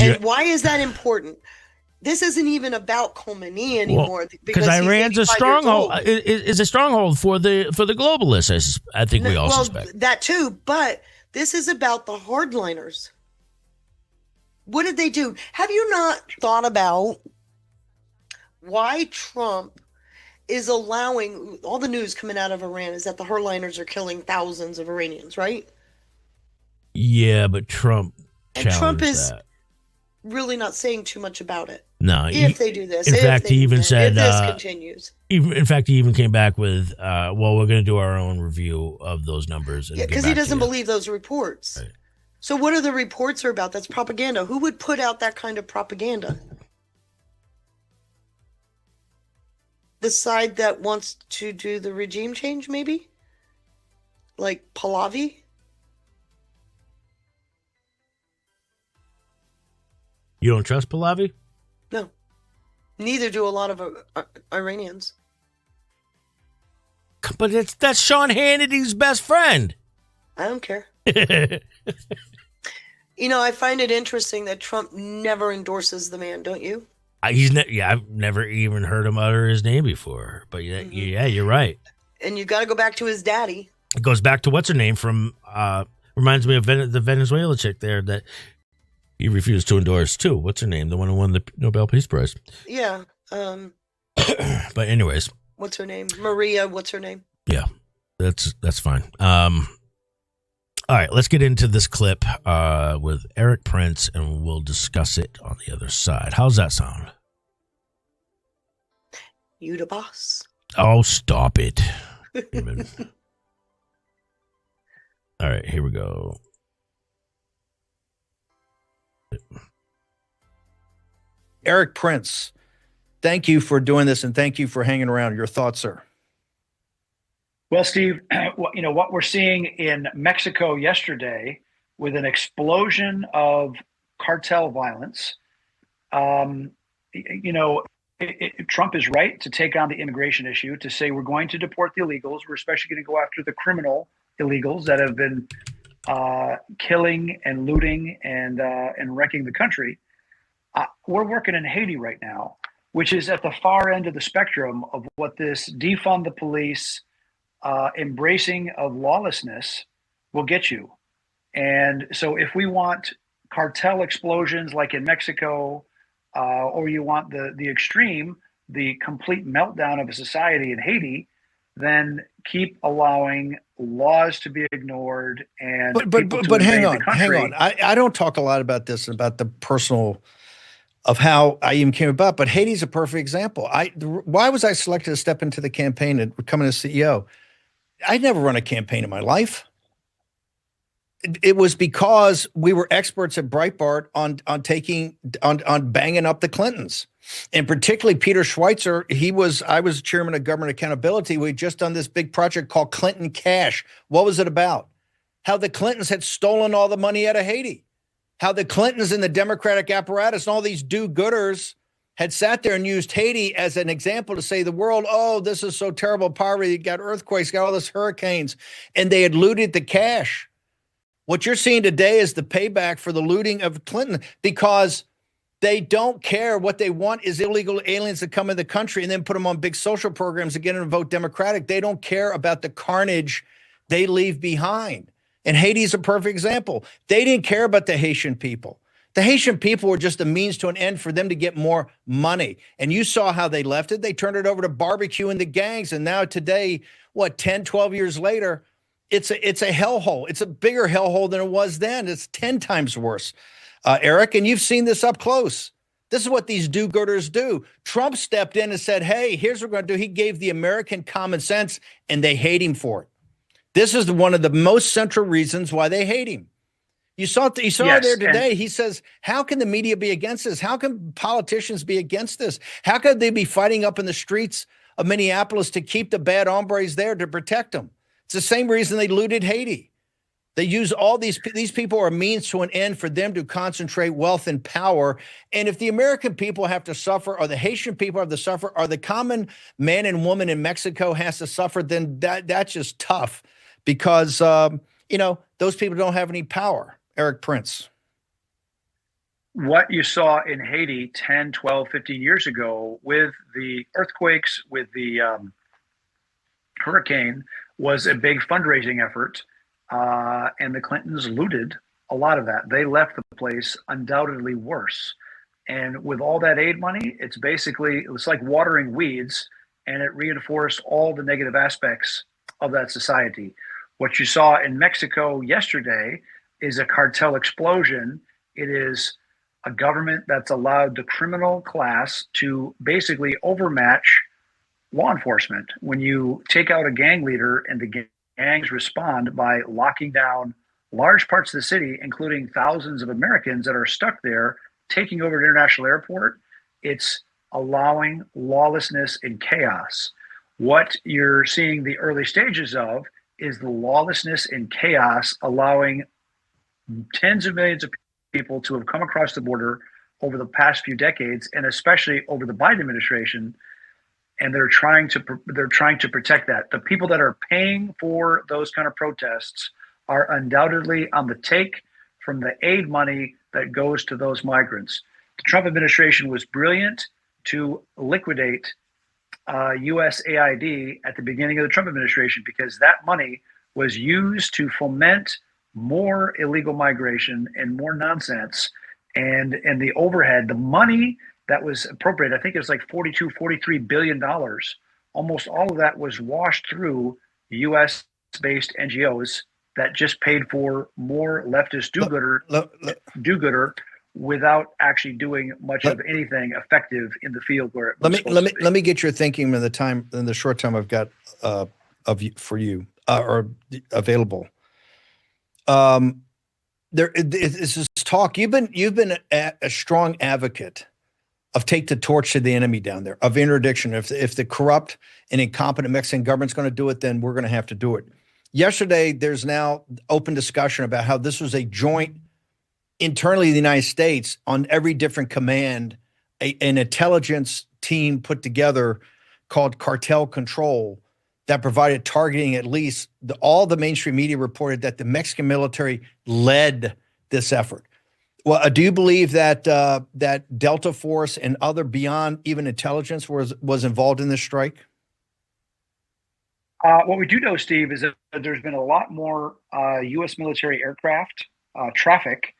And why is that important? This isn't even about Khomeini anymore, because Iran's a stronghold. Is a stronghold for the globalists. I think we all suspect that too. But this is about the hardliners. What did they do? Have you not thought about why Trump is allowing all the news coming out of Iran is that the hardliners are killing thousands of Iranians, right? Yeah, but Trump is that. Really not saying too much about it. No, if they do this, in fact, he even said if this continues. In fact, he even came back with, "Well, we're going to do our own review of those numbers." Yeah, because he doesn't believe those reports. Right. So, what are the reports are about? That's propaganda. Who would put out that kind of propaganda? The side that wants to do the regime change, maybe, like Pahlavi. You don't trust Pahlavi? No. Neither do a lot of Iranians. But that's Sean Hannity's best friend. I don't care. I find it interesting that Trump never endorses the man, don't you? I've never even heard him utter his name before. But yeah, you're right. And you got to go back to his daddy. It goes back to what's her name from, reminds me of the Venezuela chick there that he refused to endorse too. What's her name? The one who won the Nobel Peace Prize. Yeah. But anyways. What's her name? Maria. What's her name? Yeah, that's fine. All right, let's get into this clip with Eric Prince, and we'll discuss it on the other side. How's that sound? You the boss. Oh, stop it. All right, here we go. Eric Prince, thank you for doing this, and thank you for hanging around. Your thoughts, sir? Well, Steve, what we're seeing in Mexico yesterday with an explosion of cartel violence. Trump is right to take on the immigration issue, to say we're going to deport the illegals. We're especially going to go after the criminal illegals that have been killing and looting and wrecking the country. We're working in Haiti right now, which is at the far end of the spectrum of what this defund the police, embracing of lawlessness will get you. And so if we want cartel explosions like in Mexico, or you want the extreme, the complete meltdown of a society in Haiti, then keep allowing laws to be ignored and but hang on. I don't talk a lot about this, about the personal of how I even came about, but Haiti's a perfect example. Why was I selected to step into the campaign and becoming a CEO? I'd never run a campaign in my life. It was because we were experts at Breitbart on banging up the Clintons, and particularly Peter Schweitzer. I was chairman of government accountability. We'd just done this big project called Clinton Cash. What was it about? How the Clintons had stolen all the money out of Haiti. How the Clintons and the Democratic apparatus and all these do-gooders had sat there and used Haiti as an example to say the world, oh, this is so terrible, poverty, you got earthquakes, got all this hurricanes, and they had looted the cash. What you're seeing today is the payback for the looting of Clinton, because they don't care. What they want is illegal aliens to come in the country and then put them on big social programs again and vote Democratic. They don't care about the carnage they leave behind. And Haiti's a perfect example. They didn't care about the Haitian people. The Haitian people were just a means to an end for them to get more money. And you saw how they left it. They turned it over to barbecue and the gangs. And now today, 10, 12 years later, it's a hellhole. It's a bigger hellhole than it was then. It's 10 times worse, Eric. And you've seen this up close. This is what these do-gooders do. Trump stepped in and said, hey, here's what we're going to do. He gave the American common sense, and they hate him for it. This is one of the most central reasons why they hate him. You saw it there today. He says, how can the media be against this? How can politicians be against this? How could they be fighting up in the streets of Minneapolis to keep the bad hombres there to protect them? It's the same reason they looted Haiti. They use all these people are a means to an end for them to concentrate wealth and power. And if the American people have to suffer, or the Haitian people have to suffer, or the common man and woman in Mexico has to suffer, then that's just tough, because, those people don't have any power. Eric Prince. What you saw in Haiti 10, 12, 15 years ago with the earthquakes, with the hurricane, was a big fundraising effort. And the Clintons looted a lot of that. They left the place undoubtedly worse. And with all that aid money, it's like watering weeds, and it reinforced all the negative aspects of that society. What you saw in Mexico yesterday is a cartel explosion. It is a government that's allowed the criminal class to basically overmatch law enforcement. When you take out a gang leader and the gangs respond by locking down large parts of the city, including thousands of Americans that are stuck there, taking over an international airport, it's allowing lawlessness and chaos. What you're seeing the early stages of is the lawlessness and chaos allowing tens of millions of people to have come across the border over the past few decades, and especially over the Biden administration. And they're trying to protect that. The people that are paying for those kind of protests are undoubtedly on the take from the aid money that goes to those migrants. The Trump administration was brilliant to liquidate USAID at the beginning of the Trump administration, because that money was used to foment more illegal migration and more nonsense, and the overhead, the money that was appropriated, I think it was like $43 billion. Almost all of that was washed through U.S.-based NGOs that just paid for more leftist do-gooder without actually doing much of anything effective in the field where it was let me get your thinking in the short time I've got for you or available. There is this talk. You've been a strong advocate of take the torch to the enemy down there, of interdiction. If the corrupt and incompetent Mexican government's going to do it, then we're going to have to do it. Yesterday, there's now open discussion about how this was a joint internally in the United States on every different command, an intelligence team put together called Cartel Control that provided targeting. At least all the mainstream media reported that the Mexican military led this effort. Well, do you believe that that Delta Force and other beyond even intelligence was involved in this strike? What we do know, Steve, is that there's been a lot more U.S. military aircraft traffic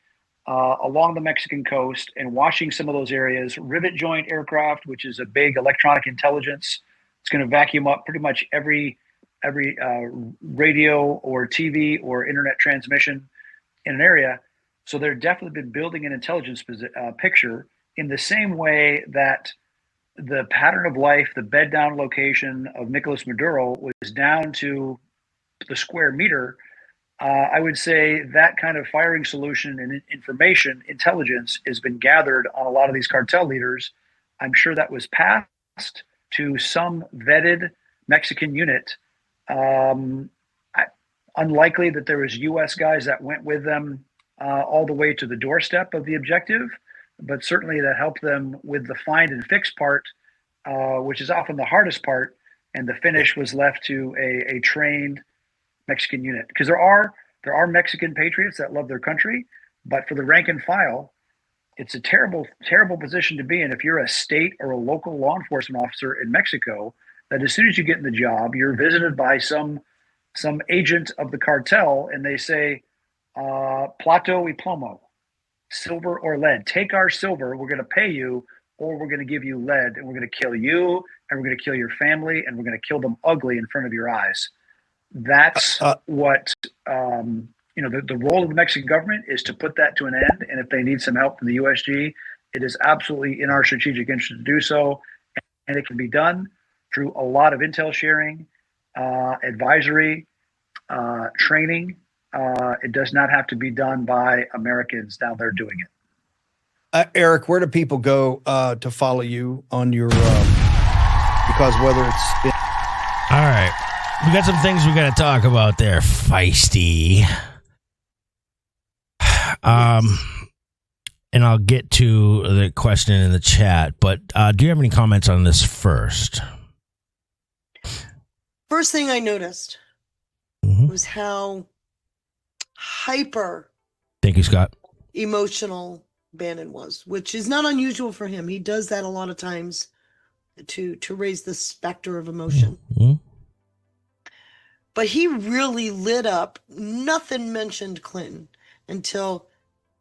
along the Mexican coast and watching some of those areas. Rivet joint aircraft, which is a big electronic intelligence, it's going to vacuum up pretty much every radio or TV or internet transmission in an area. So they've definitely been building an intelligence picture in the same way that the pattern of life, the bed down location of Nicolas Maduro was down to the square meter. I would say that kind of firing solution and information intelligence has been gathered on a lot of these cartel leaders. I'm sure that was passed to some vetted Mexican unit. Unlikely that there was U.S. guys that went with them all the way to the doorstep of the objective, but certainly that helped them with the find and fix part, which is often the hardest part, and the finish was left to a trained Mexican unit. Because there are Mexican patriots that love their country, but for the rank and file, it's a terrible, terrible position to be in if you're a state or a local law enforcement officer in Mexico, that as soon as you get in the job, you're visited by some agent of the cartel, and they say, plato y plomo, silver or lead. Take our silver, we're going to pay you, or we're going to give you lead, and we're going to kill you, and we're going to kill your family, and we're going to kill them ugly in front of your eyes. That's what, the role of the Mexican government is to put that to an end. And if they need some help from the USG, it is absolutely in our strategic interest to do so. And it can be done through a lot of intel sharing, advisory, training. It does not have to be done by Americans down there doing it. Eric, where do people go to follow you on your, because whether it's been... All right. We got some things we got to talk about there, Feisty. And I'll get to the question in the chat, but do you have any comments on this first? First thing I noticed was how hyper Thank you, Scott. emotional Bannon was, which is not unusual for him. He does that a lot of times to raise the specter of emotion. Mm-hmm. But he really lit up. Nothing mentioned Clinton until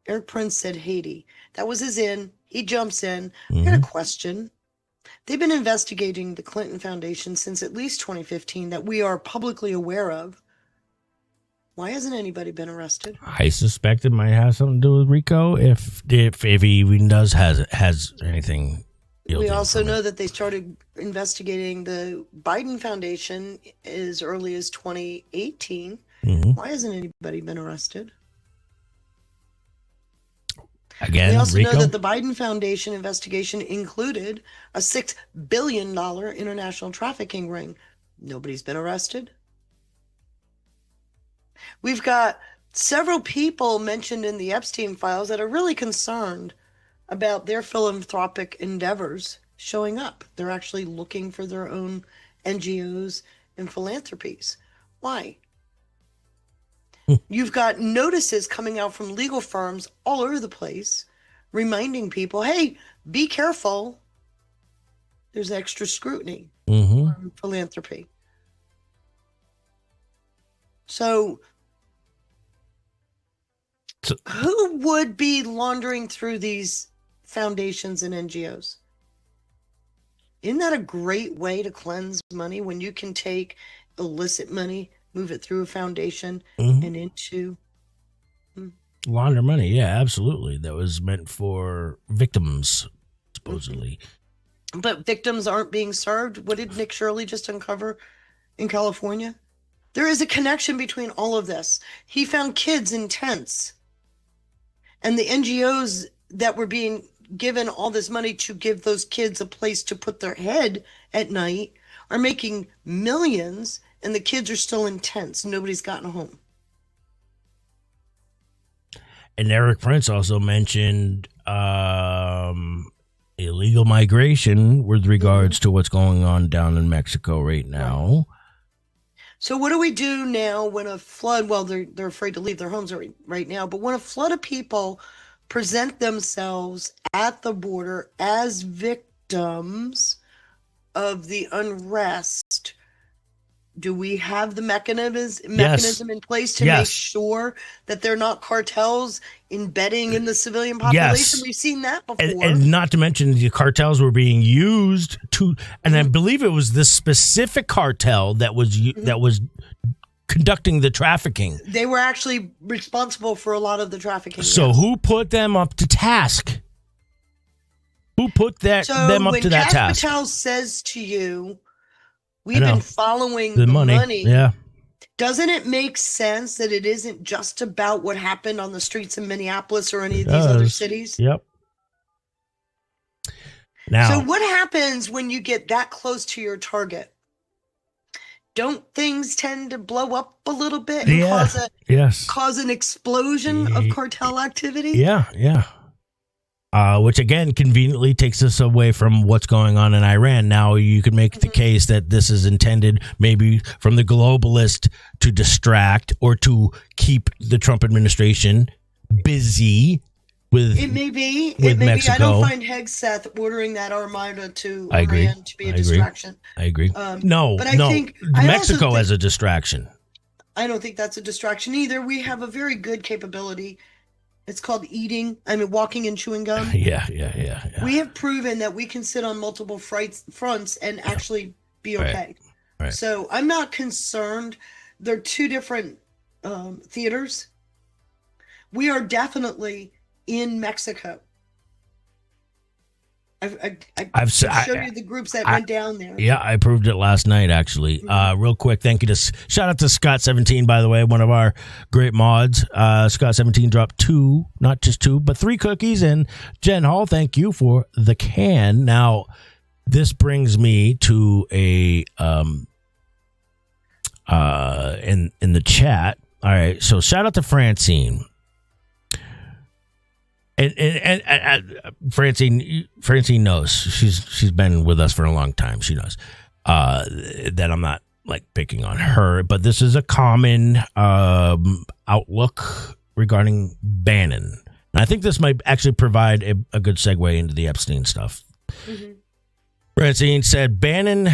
Eric Prince said Haiti. That was his in. He jumps in. I got a question. They've been investigating the Clinton Foundation since at least 2015 that we are publicly aware of. Why hasn't anybody been arrested? I suspect it might have something to do with Rico if he even has anything. We also know that they started investigating the Biden Foundation as early as 2018. Why hasn't anybody been arrested? Again, we also Rico? know that the Biden Foundation investigation included a $6 billion international trafficking ring. Nobody's been arrested. We've got several people mentioned in the Epstein files that are really concerned about their philanthropic endeavors showing up. They're actually looking for their own NGOs and philanthropies. Why? You've got notices coming out from legal firms all over the place reminding people, hey, be careful. There's extra scrutiny on philanthropy. So who would be laundering through these foundations and NGOs? Isn't that a great way to cleanse money when you can take illicit money, move it through a foundation and into launder money? Yeah, absolutely. That was meant for victims, supposedly. But victims aren't being served. What did Nick Shirley just uncover in California? There is a connection between all of this. He found kids in tents. And the NGOs that were being given all this money to give those kids a place to put their head at night are making millions and the kids are still in tents. Nobody's gotten home. And Eric Prince also mentioned illegal migration with regards to what's going on down in Mexico right now. So what do we do now when a flood, well, they're afraid to leave their homes right now, but when a flood of people present themselves at the border as victims of the unrest, do we have the mechanism in place to make sure that they're not cartels embedding in the civilian population? Yes. We've seen that before. And not to mention the cartels were being used to, and I believe it was this specific cartel that was conducting the trafficking. They were actually responsible for a lot of the trafficking. So who put them up to task? Who put them up to that task? So when Patel says to you, we've been following the money. Yeah. Doesn't it make sense that it isn't just about what happened on the streets in Minneapolis or any of these other cities? Yep. Now, so what happens when you get that close to your target? Don't things tend to blow up a little bit and cause an explosion of cartel activity? Yeah. Which again conveniently takes us away from what's going on in Iran. Now you could make the case that this is intended maybe from the globalist to distract or to keep the Trump administration busy with it may be Mexico. I don't find Hegseth ordering that armada to Iran to be a distraction. I agree. But I think Mexico as a distraction. I don't think that's a distraction either. We have a very good capability. It's called walking and chewing gum. Yeah. We have proven that we can sit on multiple fronts and actually be okay. Right. So I'm not concerned. They're two different theaters. We are definitely in Mexico. I've showed you the groups that went down there. Yeah, I proved it last night, actually. Real quick, thank you to shout out to Scott17, by the way, one of our great mods. Scott17 dropped 2, not just 2, but 3 cookies. And Jen Hall, thank you for the can. Now, this brings me to a in the chat. All right, so shout out to Francine. And Francine knows she's been with us for a long time. She knows that I'm not like picking on her, but this is a common outlook regarding Bannon, and I think this might actually provide a good segue into the Epstein stuff. Francine said Bannon.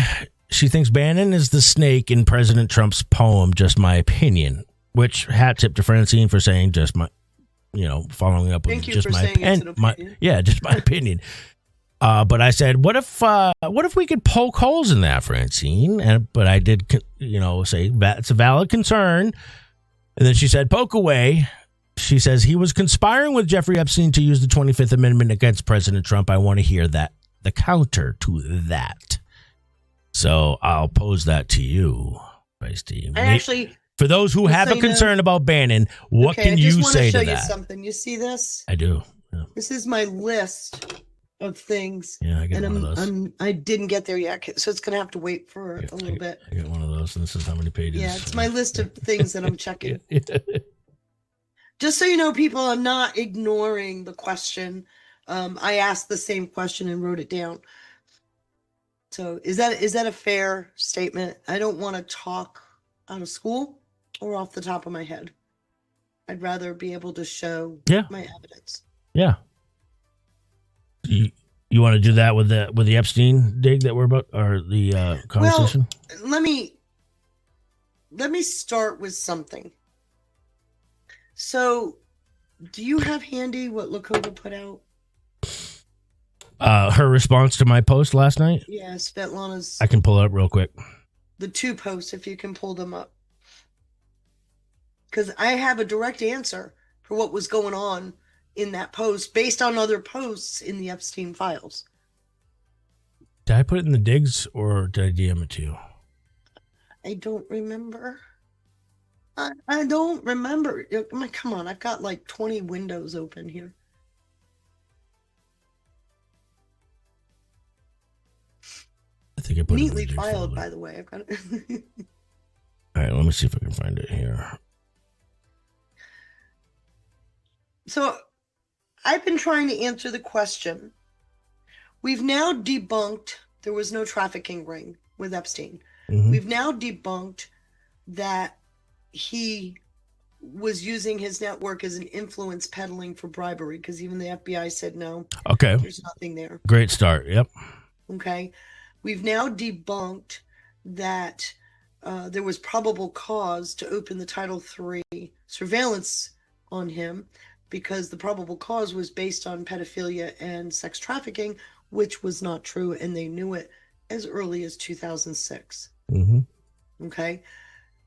She thinks Bannon is the snake in President Trump's poem. Just my opinion. Which hat tip to Francine for saying just my. Following up with just my opinion. Just my opinion. But I said, what if we could poke holes in that, Francine? But I did, say that it's a valid concern. And then she said, poke away. She says he was conspiring with Jeffrey Epstein to use the 25th Amendment against President Trump. I want to hear the counter to that. So I'll pose that to you, Feisty. For those who have a concern about Bannon, what can you say to that? I just want to show you something. You see this? I do. Yeah. This is my list of things. Yeah, I get one of those. I didn't get there yet, so it's going to have to wait for a little bit. I get one of those, and this is how many pages. Yeah, it's my list of things that I'm checking. Just so you know, people, I'm not ignoring the question. I asked the same question and wrote it down. So is that a fair statement? I don't want to talk out of school or off the top of my head. I'd rather be able to show my evidence. Yeah. You want to do that with the Epstein dig that we're about, or the conversation? Well, let me start with something. So, do you have handy what Lakota put out? Her response to my post last night? Yeah, Svetlana's. I can pull it up real quick. The 2 posts, if you can pull them up. Because I have a direct answer for what was going on in that post based on other posts in the Epstein files. Did I put it in the digs or did I DM it to you? I don't remember. I don't remember. Come on, I've got like 20 windows open here. I think I put neatly it in the filed, folder. by the way. I've got it. All right, let me see if I can find it here. So I've been trying to answer the question. We've now debunked there was no trafficking ring with Epstein. Mm-hmm. We've now debunked that he was using his network as an influence peddling for bribery, because even the FBI said no. Okay. There's nothing there. Great start. Yep. Okay. We've now debunked that there was probable cause to open the Title III surveillance on him, because the probable cause was based on pedophilia and sex trafficking, which was not true, and they knew it as early as 2006. Mm-hmm. Okay.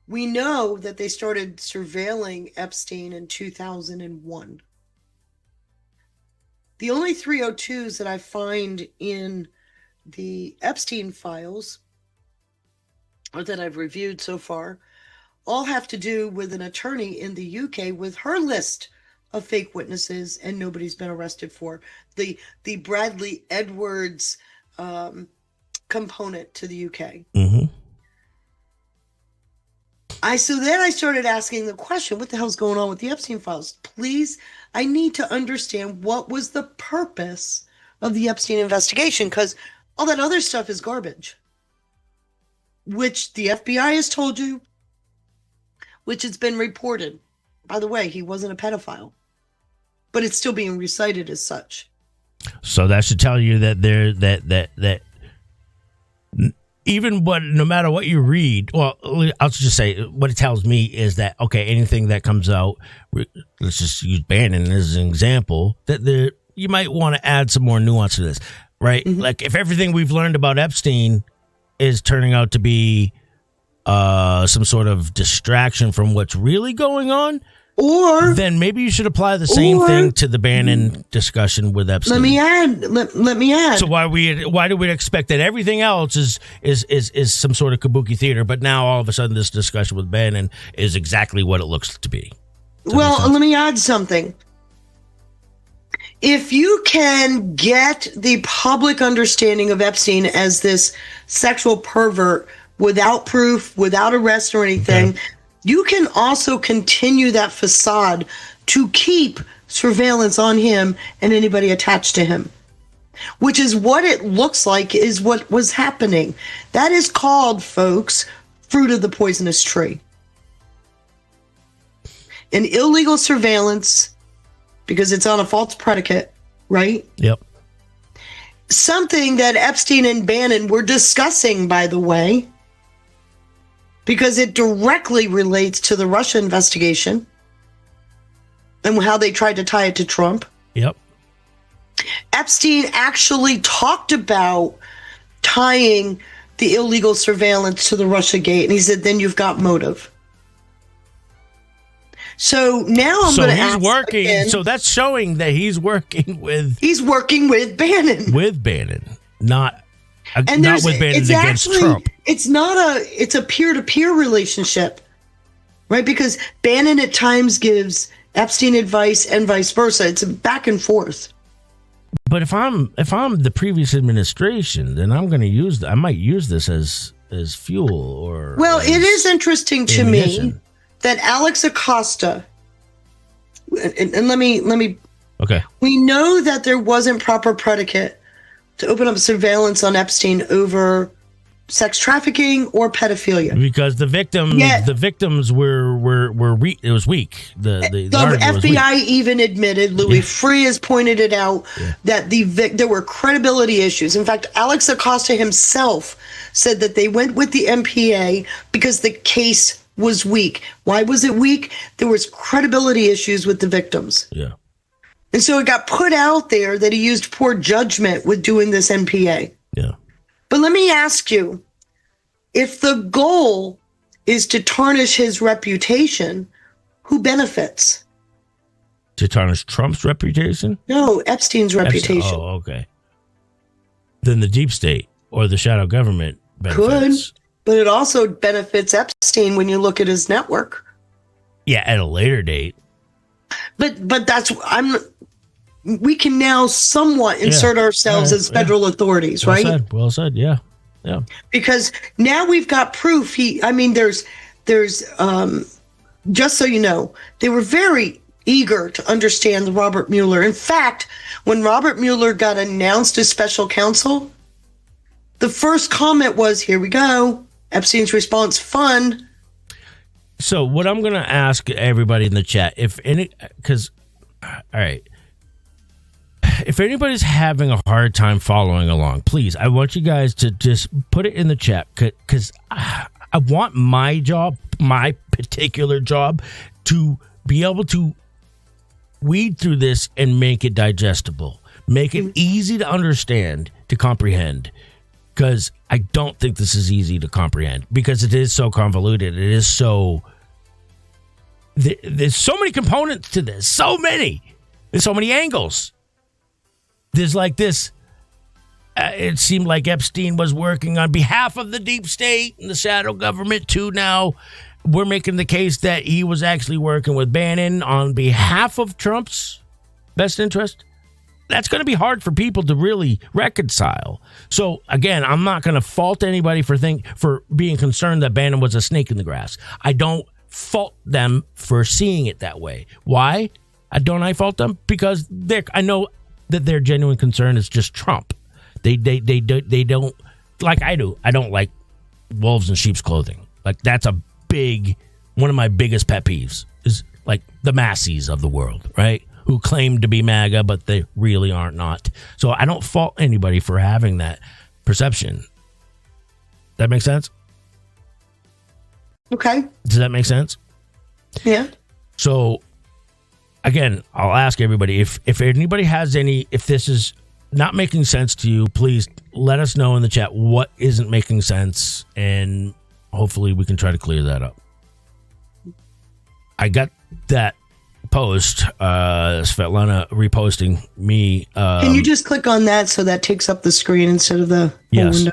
We know that they started surveilling Epstein in 2001. The only 302s that I find in the Epstein files, or that I've reviewed so far, all have to do with an attorney in the UK with her list of fake witnesses, and nobody's been arrested for the Bradley Edwards component to the UK. Mm-hmm. So then I started asking the question, what the hell's going on with the Epstein files? Please, I need to understand what was the purpose of the Epstein investigation, because all that other stuff is garbage, which the FBI has told you, which has been reported. By the way, he wasn't a pedophile, but it's still being recited as such. So that should tell you that that even no matter what you read, well, I'll just say what it tells me is that, okay, anything that comes out, let's just use Bannon as an example, that you might want to add some more nuance to this, right? Mm-hmm. Like if everything we've learned about Epstein is turning out to be some sort of distraction from what's really going on, or then maybe you should apply the same thing to the Bannon discussion with Epstein. Let me add. So why do we expect that everything else is some sort of kabuki theater, but now all of a sudden this discussion with Bannon is exactly what it looks to be? Well, let me add something. If you can get the public understanding of Epstein as this sexual pervert without proof, without arrest or anything, you can also continue that facade to keep surveillance on him and anybody attached to him, which is what it looks like is what was happening. That is called, folks, fruit of the poisonous tree. An illegal surveillance, because it's on a false predicate, right? Yep. Something that Epstein and Bannon were discussing, by the way, because it directly relates to the Russia investigation and how they tried to tie it to Trump. Yep. Epstein actually talked about tying the illegal surveillance to the Russiagate, and he said, then you've got motive. So now I'm going to ask working again, so that's showing that he's working with Bannon. With Bannon, not with Bannon against Trump. It's a peer-to-peer relationship, right? Because Bannon at times gives Epstein advice and vice versa. It's a back and forth. But if I'm the previous administration, then I might use this as fuel or. Well, it is interesting to me that Alex Acosta, and let me. Okay. We know that there wasn't proper predicate to open up surveillance on Epstein over sex trafficking or pedophilia, because the victims were weak. It was weak. The FBI even admitted, Louis Freeh has pointed it out, that there were credibility issues. In fact, Alex Acosta himself said that they went with the MPA because the case was weak. Why was it weak? There was credibility issues with the victims. Yeah. And so it got put out there that he used poor judgment with doing this NPA. Yeah. But let me ask you, if the goal is to tarnish his reputation, who benefits? To tarnish Trump's reputation? No, Epstein's reputation. Oh, okay. Then the deep state or the shadow government benefits. Could, but it also benefits Epstein when you look at his network. Yeah, at a later date. But we can now somewhat insert ourselves as federal authorities, right? Well said. Yeah. Because now we've got proof. There's there's, just so you know, they were very eager to understand the Robert Mueller. In fact, when Robert Mueller got announced as special counsel, the first comment was, here we go. Epstein's response, fun. So what I'm going to ask everybody in the chat, if anybody's having a hard time following along, please, I want you guys to just put it in the chat, because I want my job, my particular job, to be able to weed through this and make it digestible, make it easy to understand, to comprehend, because I don't think this is easy to comprehend, because it is so convoluted. It is so... There's so many components to this. So many. There's so many angles. There's like this. It seemed like Epstein was working on behalf of the deep state and the shadow government too. Now we're making the case that he was actually working with Bannon on behalf of Trump's best interest. That's going to be hard for people to really reconcile. So again, I'm not going to fault anybody for being concerned that Bannon was a snake in the grass. I don't fault them for seeing it that way. Why? Don't I fault them? Because I know that their genuine concern is just Trump. They don't, like I do. I don't like wolves in sheep's clothing. Like, that's one of my biggest pet peeves is like the Massies of the world, right? Who claim to be MAGA, but they really aren't not. So I don't fault anybody for having that perception. That make sense? Okay. Does that make sense? Yeah. So, again, I'll ask everybody, if anybody has if this is not making sense to you, please let us know in the chat what isn't making sense, and hopefully we can try to clear that up. I got that post, Svetlana reposting me. Can you just click on that so that takes up the screen instead of the window?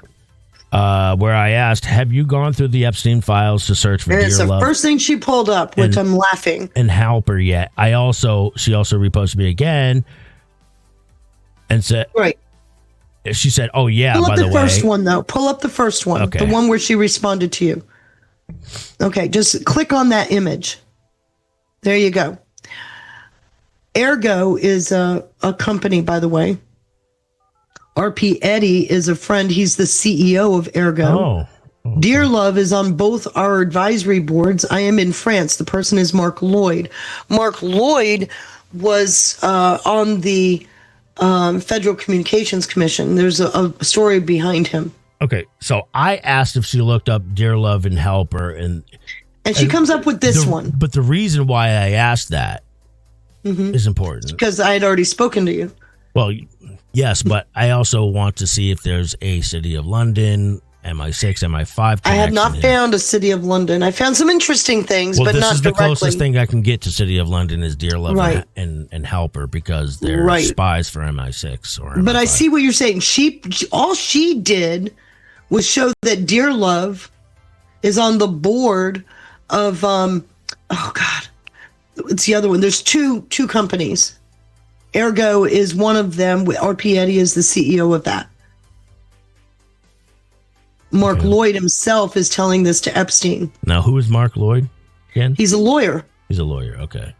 Where I asked, have you gone through the Epstein files to search for and Dear it's the Love? First thing she pulled up, which I'm laughing. And Halper yet. She also reposted me again and said, right. She said, oh yeah, Pull up by the way. the first one though. Pull up the first one. Okay. The one where she responded to you. Okay, just click on that image. There you go. Ergo is a company, by the way. RP Eddy is a friend. He's the CEO of Ergo. Oh. Okay. Dear Love is on both our advisory boards. I am in France. The person is Mark Lloyd. Mark Lloyd was on the Federal Communications Commission. There's a story behind him. Okay, so I asked if she looked up Dear Love and Helper, and she comes up with this one. But the reason why I asked that is important. Because I had already spoken to you. Well, yes, but I also want to see if there's a City of London, MI6, MI5 connection. I have not found a City of London. I found some interesting things, but not directly. This is the closest thing I can get to City of London is Dear Love and Helper, because they're spies for MI6 or MI5. But I see what you're saying. All she did was show that Dear Love is on the board of it's the other one. There's two companies. Ergo is one of them. RP Eddy is the CEO of that. Mark Lloyd himself is telling this to Epstein. Now, who is Mark Lloyd again? He's a lawyer. He's a lawyer, okay.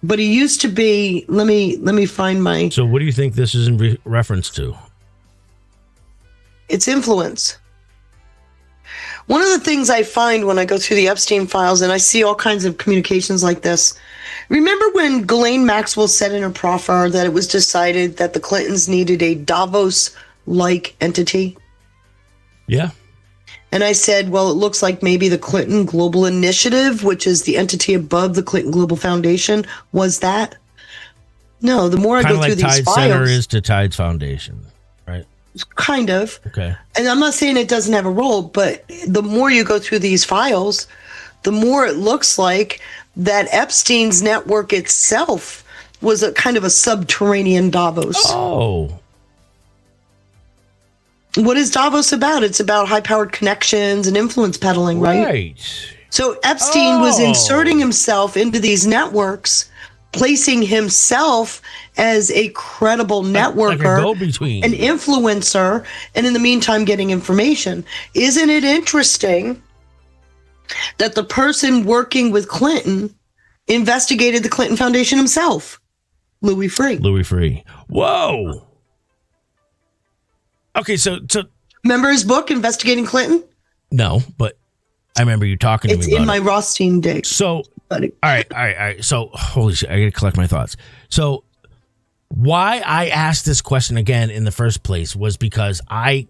But he used to be, let me find my... So what do you think this is in reference to? It's influence. One of the things I find when I go through the Epstein files and I see all kinds of communications like this, remember when Ghislaine Maxwell said in her proffer that it was decided that the Clintons needed a Davos-like entity? Yeah. And I said, well, it looks like maybe the Clinton Global Initiative, which is the entity above the Clinton Global Foundation, was that? No, the more I go through these files... Kind of like Tides Center is to Tides Foundation, right? Kind of. Okay. And I'm not saying it doesn't have a role, but the more you go through these files, the more it looks like that Epstein's network itself was a kind of a subterranean Davos. Oh. What is Davos about? It's about high-powered connections and influence peddling, right? Right. So Epstein was inserting himself into these networks, placing himself as a credible networker, like a go-between, an influencer, and in the meantime getting information. Isn't it interesting that the person working with Clinton investigated the Clinton Foundation himself, Louis Freeh. Louis Freeh. Whoa. Okay, so remember his book, Investigating Clinton? No, but I remember you talking to me about it. It's in my Rothstein dig. So, all right. So, holy shit, I got to collect my thoughts. So, why I asked this question again in the first place was because I'm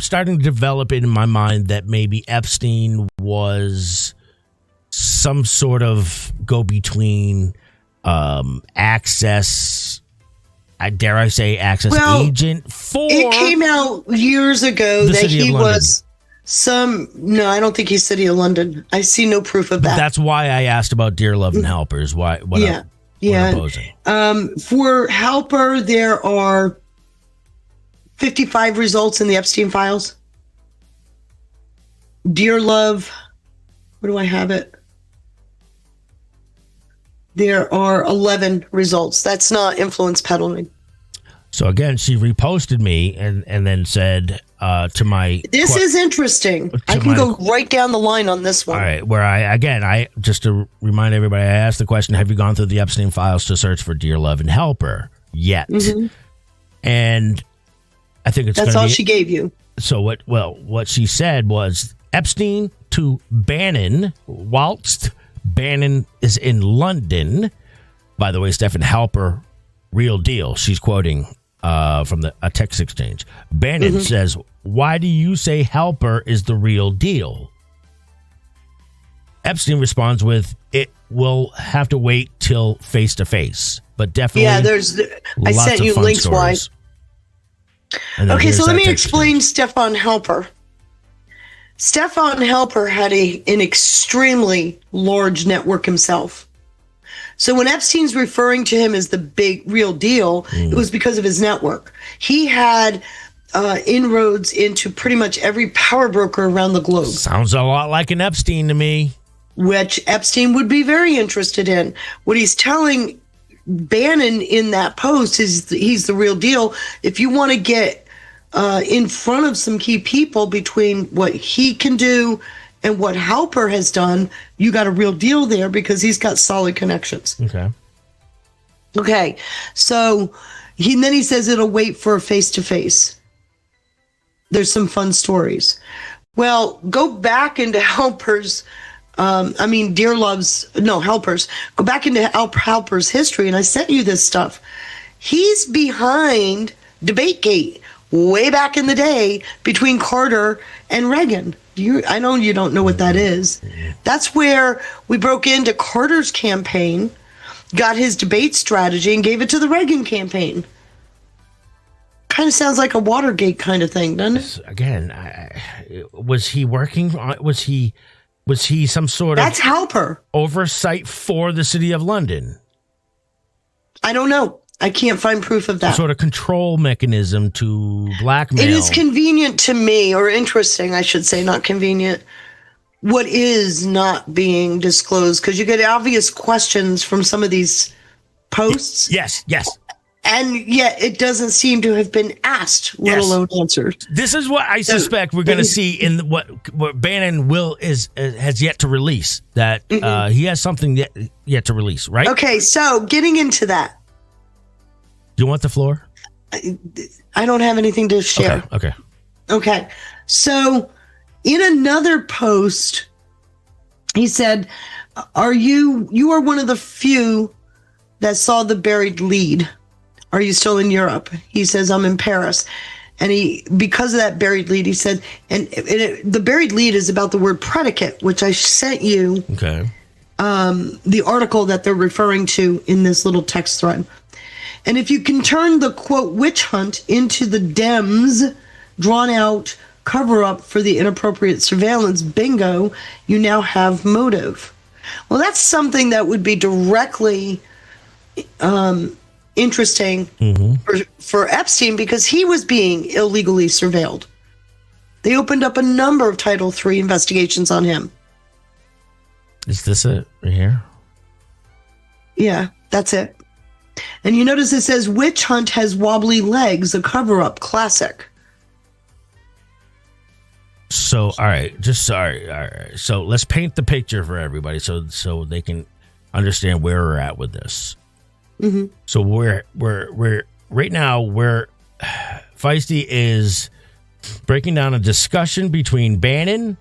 starting to develop it in my mind that maybe Epstein was some sort of go-between access, dare I say, access agent for... It came out years ago that he was no, I don't think he's City of London. I see no proof of that. That's why I asked about Dear Love and Helpers. What I'm opposing. For Helper, there are 55 results in the Epstein files. Dear Love, where do I have it? There are 11 results. That's not influence peddling. So again, she reposted me and then said to my... This is interesting. I can go right down the line on this one. All right, where I just to remind everybody, I asked the question, have you gone through the Epstein files to search for Dear Love and Helper yet? Mm-hmm. And I think that's all she gave you. So what she said was Epstein to Bannon whilst Bannon is in London. By the way, Stephen Helper, real deal. She's quoting from a text exchange. Bannon says, why do you say Helper is the real deal? Epstein responds with, it will have to wait till face to face, but definitely. Yeah, I sent you links wise. Okay, so let me explain Stefan Helper. Stefan Helper had an extremely large network himself. So when Epstein's referring to him as the big real deal, it was because of his network. He had inroads into pretty much every power broker around the globe. Sounds a lot like an Epstein to me. Which Epstein would be very interested in. What he's telling Bannon in that post is he's the real deal. If you want to get in front of some key people between what he can do and what Helper has done, you got a real deal there because he's got solid connections. Okay. So then he says it'll wait for a face-to-face. There's some fun stories. Well, go back into Helper's, Helper's. Go back into Helper's history, and I sent you this stuff. He's behind DebateGate way back in the day between Carter and Reagan. I know you don't know what that is. That's where we broke into Carter's campaign, got his debate strategy, and gave it to the Reagan campaign. Kind of sounds like a Watergate kind of thing, doesn't it? Again, was he working on? Was he some sort of... That's Helper. Oversight for the City of London? I don't know. I can't find proof of that. Some sort of control mechanism to blackmail. It is convenient to me, or interesting, I should say, not convenient, what is not being disclosed, because you get obvious questions from some of these posts. Yes. And yet it doesn't seem to have been asked, let alone answered. This is what I suspect we're going to see in what Bannon has yet to release. That he has something yet to release, right? Okay, so getting into that. Do you want the floor? I don't have anything to share. Okay. So in another post, he said, you are one of the few that saw the buried lead. Are you still in Europe? He says, I'm in Paris. And because of that buried lead, he said, the buried lead is about the word predicate, which I sent you. Okay. The article that they're referring to in this little text thread. And if you can turn the, quote, witch hunt into the Dems drawn out cover up for the inappropriate surveillance, bingo, you now have motive. Well, that's something that would be directly interesting for Epstein, because he was being illegally surveilled. They opened up a number of Title III investigations on him. Is this it right here? Yeah, that's it. And you notice it says, witch hunt has wobbly legs, a cover-up classic. So, all right, all right. So let's paint the picture for everybody so they can understand where we're at with this. Mm-hmm. So we're right now Feisty is breaking down a discussion between Bannon,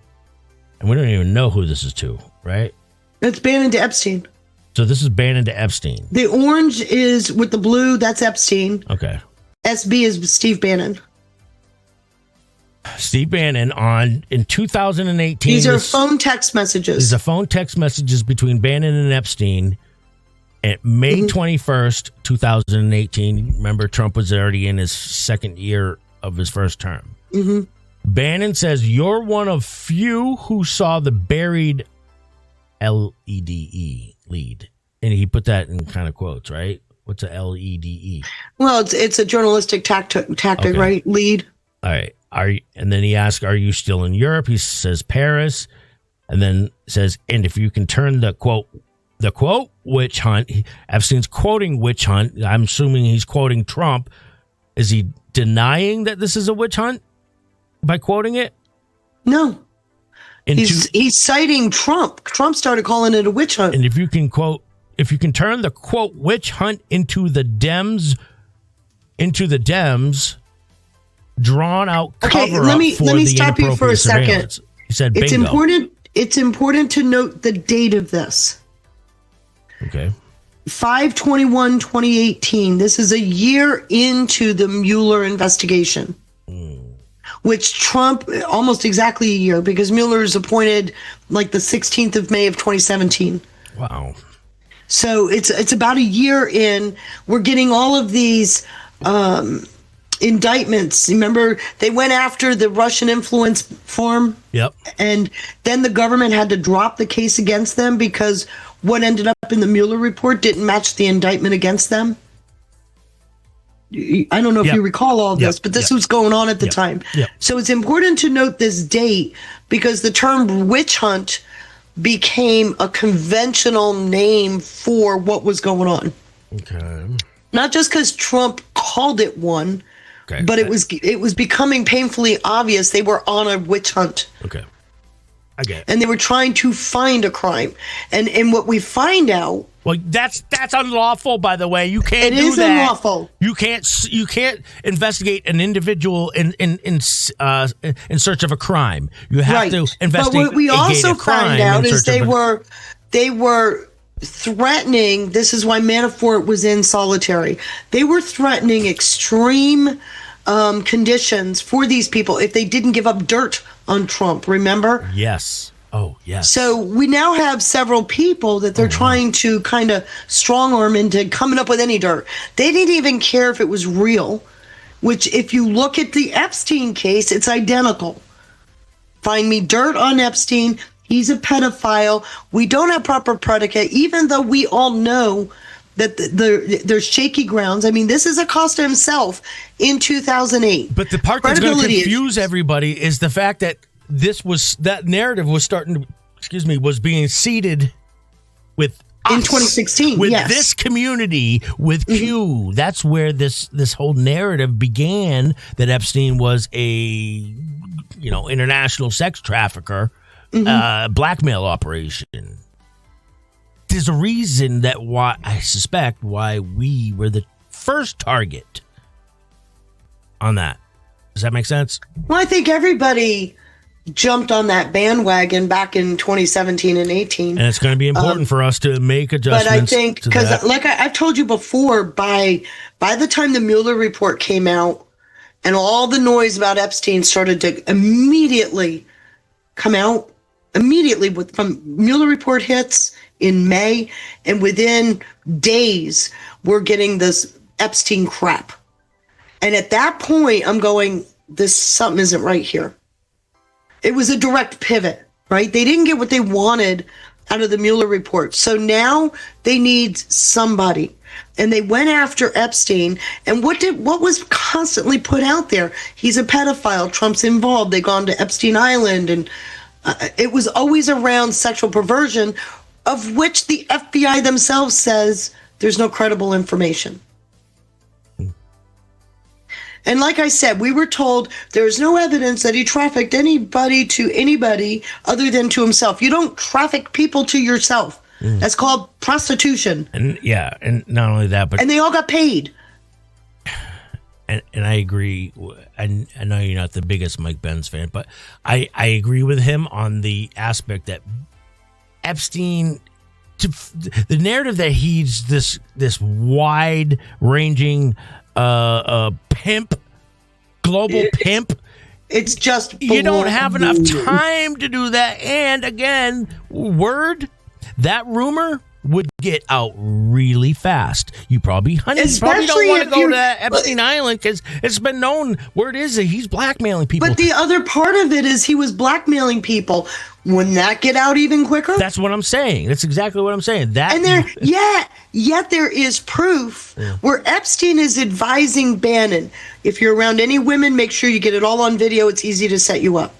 and we don't even know who this is to, right? It's Bannon to Epstein. So this is Bannon to Epstein. The orange is with the blue, that's Epstein. Okay. SB is Steve Bannon. Steve Bannon in 2018. These are phone text messages. These are phone text messages between Bannon and Epstein at May 21st, 2018. Remember, Trump was already in his second year of his first term. Mm-hmm. Bannon says, "You're one of few who saw the buried LEDE lead." And he put that in kind of quotes, right? What's a LEDE? Well, it's a journalistic tactic, Okay. right? Lead. All right. And then he asks, "Are you still in Europe?" He says Paris, and then says, "And if you can turn the quote witch hunt." Epstein's quoting witch hunt. I'm assuming he's quoting Trump. Is he denying that this is a witch hunt by quoting it? No. He's citing Trump. Trump started calling it a witch hunt. And if you can turn the quote witch hunt into the Dems drawn out cover up let me the stop you for a second. surveillance. He said bingo. It's important to note the date of this. Okay. 5/21/2018. This is a year into the Mueller investigation, which Trump, almost exactly a year, because Mueller is appointed like the 16th of May of 2017. Wow. So it's about a year in. We're getting all of these indictments. Remember, they went after the Russian influence farm. Yep. And then the government had to drop the case against them because what ended up in the Mueller report didn't match the indictment against them. I don't know if you recall all this, but this was going on at the time. Yep. So it's important to note this date because the term witch hunt became a conventional name for what was going on. Okay. Not just because Trump called it one, but it was becoming painfully obvious they were on a witch hunt. Okay. I get it. And they were trying to find a crime. And what we find out. Well, that's unlawful, by the way. You can't do that. It is unlawful. You can't investigate an individual in search of a crime. You have to investigate. But what we also find out is they were threatening. This is why Manafort was in solitary. They were threatening extreme conditions for these people if they didn't give up dirt on Trump. Remember? Yes. Oh, yes. So we now have several people that they're trying to kind of strong arm into coming up with any dirt. They didn't even care if it was real, which if you look at the Epstein case, it's identical. Find me dirt on Epstein. He's a pedophile. We don't have proper predicate, even though we all know that there's shaky grounds. I mean, this is Acosta himself in 2008. But the part that's going to confuse everybody is the fact that that narrative was was being seeded with us, in 2016 with this community, with Q. That's where this whole narrative began, that Epstein was a international sex trafficker, blackmail operation. There's a reason why we were the first target on that. Does that make sense? Well, I think everybody jumped on that bandwagon back in 2017 and 18. And it's going to be important for us to make adjustments. But I think, because like I've told you before, by the time the Mueller report came out and all the noise about Epstein started to immediately come out, from Mueller report hits in May, and within days, we're getting this Epstein crap. And at that point, I'm going, something isn't right here. It was a direct pivot, right? They didn't get what they wanted out of the Mueller report. So now they need somebody. And they went after Epstein. And what was constantly put out there? He's a pedophile. Trump's involved. They gone to Epstein Island. And it was always around sexual perversion, of which the FBI themselves says there's no credible information. And like I said, we were told there's no evidence that he trafficked anybody to anybody other than to himself. You don't traffic people to yourself. That's called prostitution. And and not only that, but and they all got paid. And I agree. I know you're not the biggest Mike Benz fan, but I agree with him on the aspect that Epstein, the narrative that he's this wide ranging pimp, global pimp. It's just you don't have enough time to do that. And again, that rumor would get out really fast. You probably don't want to go to Epstein Island because it's been known word is that he's blackmailing people. But the other part of it is he was blackmailing people. Wouldn't that get out even quicker? That's what I'm saying. That's exactly what I'm saying. Yet there is proof where Epstein is advising Bannon. If you're around any women, make sure you get it all on video. It's easy to set you up.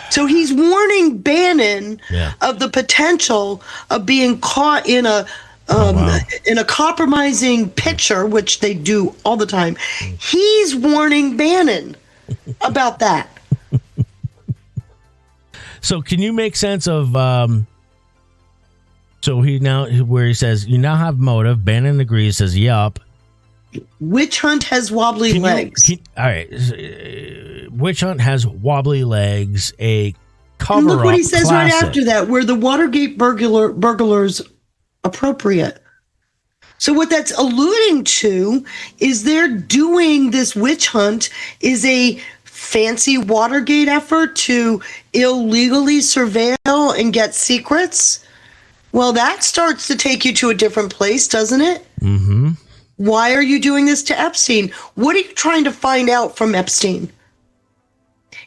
So he's warning Bannon of the potential of being caught in a compromising picture, which they do all the time. He's warning Bannon about that. So can you make sense of so he says you now have motive? Bannon agrees, says yup. Witch hunt has wobbly legs. All right. Witch hunt has wobbly legs. A cover-up. And look what he says classic. right after that. Were the Watergate burglars appropriate? So what that's alluding to is they're doing this witch hunt is a fancy Watergate effort to illegally surveil and get secrets. Well, that starts to take you to a different place, doesn't it? Mm-hmm. Why are you doing this to Epstein? What are you trying to find out from Epstein?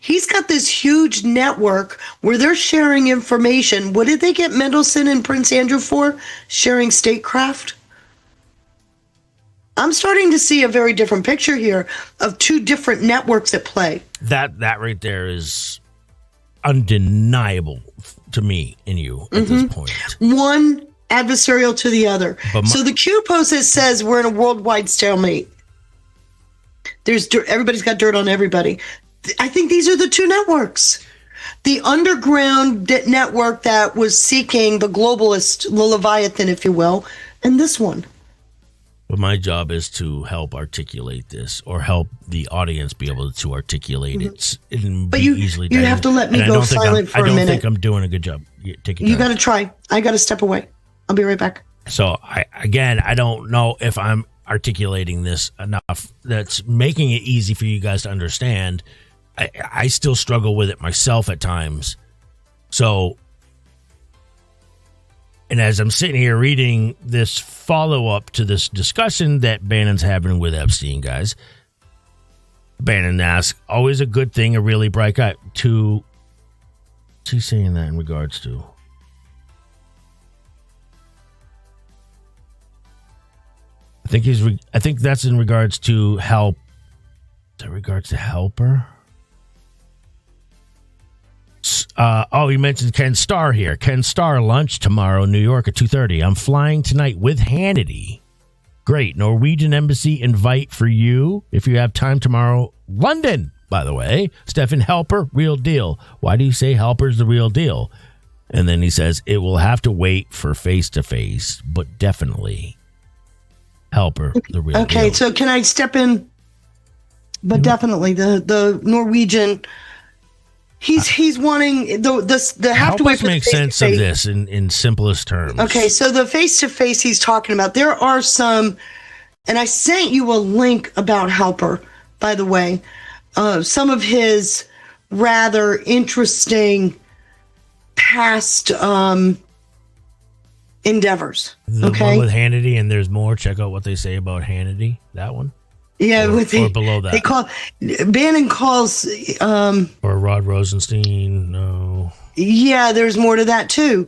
He's got this huge network where they're sharing information. What did they get Mendelsohn and Prince Andrew for? Sharing statecraft? I'm starting to see a very different picture here of two different networks at play. That right there is undeniable to me and you at this point. One adversarial to the other. So the Q post says we're in a worldwide stalemate. Everybody's got dirt on everybody. I think these are the two networks. The underground network that was seeking the globalist, the Leviathan, if you will, and this one. But my job is to help articulate this or help the audience be able to articulate it. But you have to let me go silent for a minute. I don't think I'm doing a good job. You got to try. I got to step away. I'll be right back. So, I don't know if I'm articulating this enough that's making it easy for you guys to understand. I still struggle with it myself at times. So, and as I'm sitting here reading this follow-up to this discussion that Bannon's having with Epstein, guys, Bannon asks, always a good thing, a really bright guy. What's he saying that in regards to? I think that's in regards to help. Is that in regards to helper? He mentioned Ken Starr here. Ken Starr lunch tomorrow, New York at 2:30. I'm flying tonight with Hannity. Great. Norwegian Embassy invite for you if you have time tomorrow. London, by the way. Stefan Helper, real deal. Why do you say Helper's the real deal? And then he says, it will have to wait for face-to-face, but definitely Helper, the real deal. Okay, so can I step in? But definitely the Norwegian... He's wanting the have to wait for make sense of this in simplest terms. Okay, so the face-to-face he's talking about, there are some, and I sent you a link about Helper, by the way, some of his rather interesting past endeavors. The one with Hannity, and there's more. Check out what they say about Hannity. That one. Yeah, or below that. Bannon calls or Rod Rosenstein. No. Yeah, there's more to that too.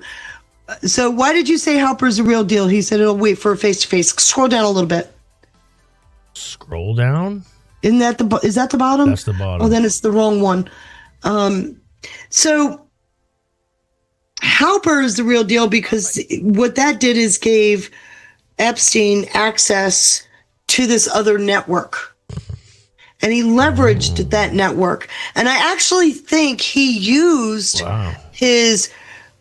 So why did you say Helper's the real deal? He said it'll wait for a face-to-face. Scroll down a little bit. Scroll down? Is that the bottom? That's the bottom. Oh, then it's the wrong one. So Helper is the real deal because what that did is gave Epstein access to this other network. And he leveraged that network. And I actually think he used his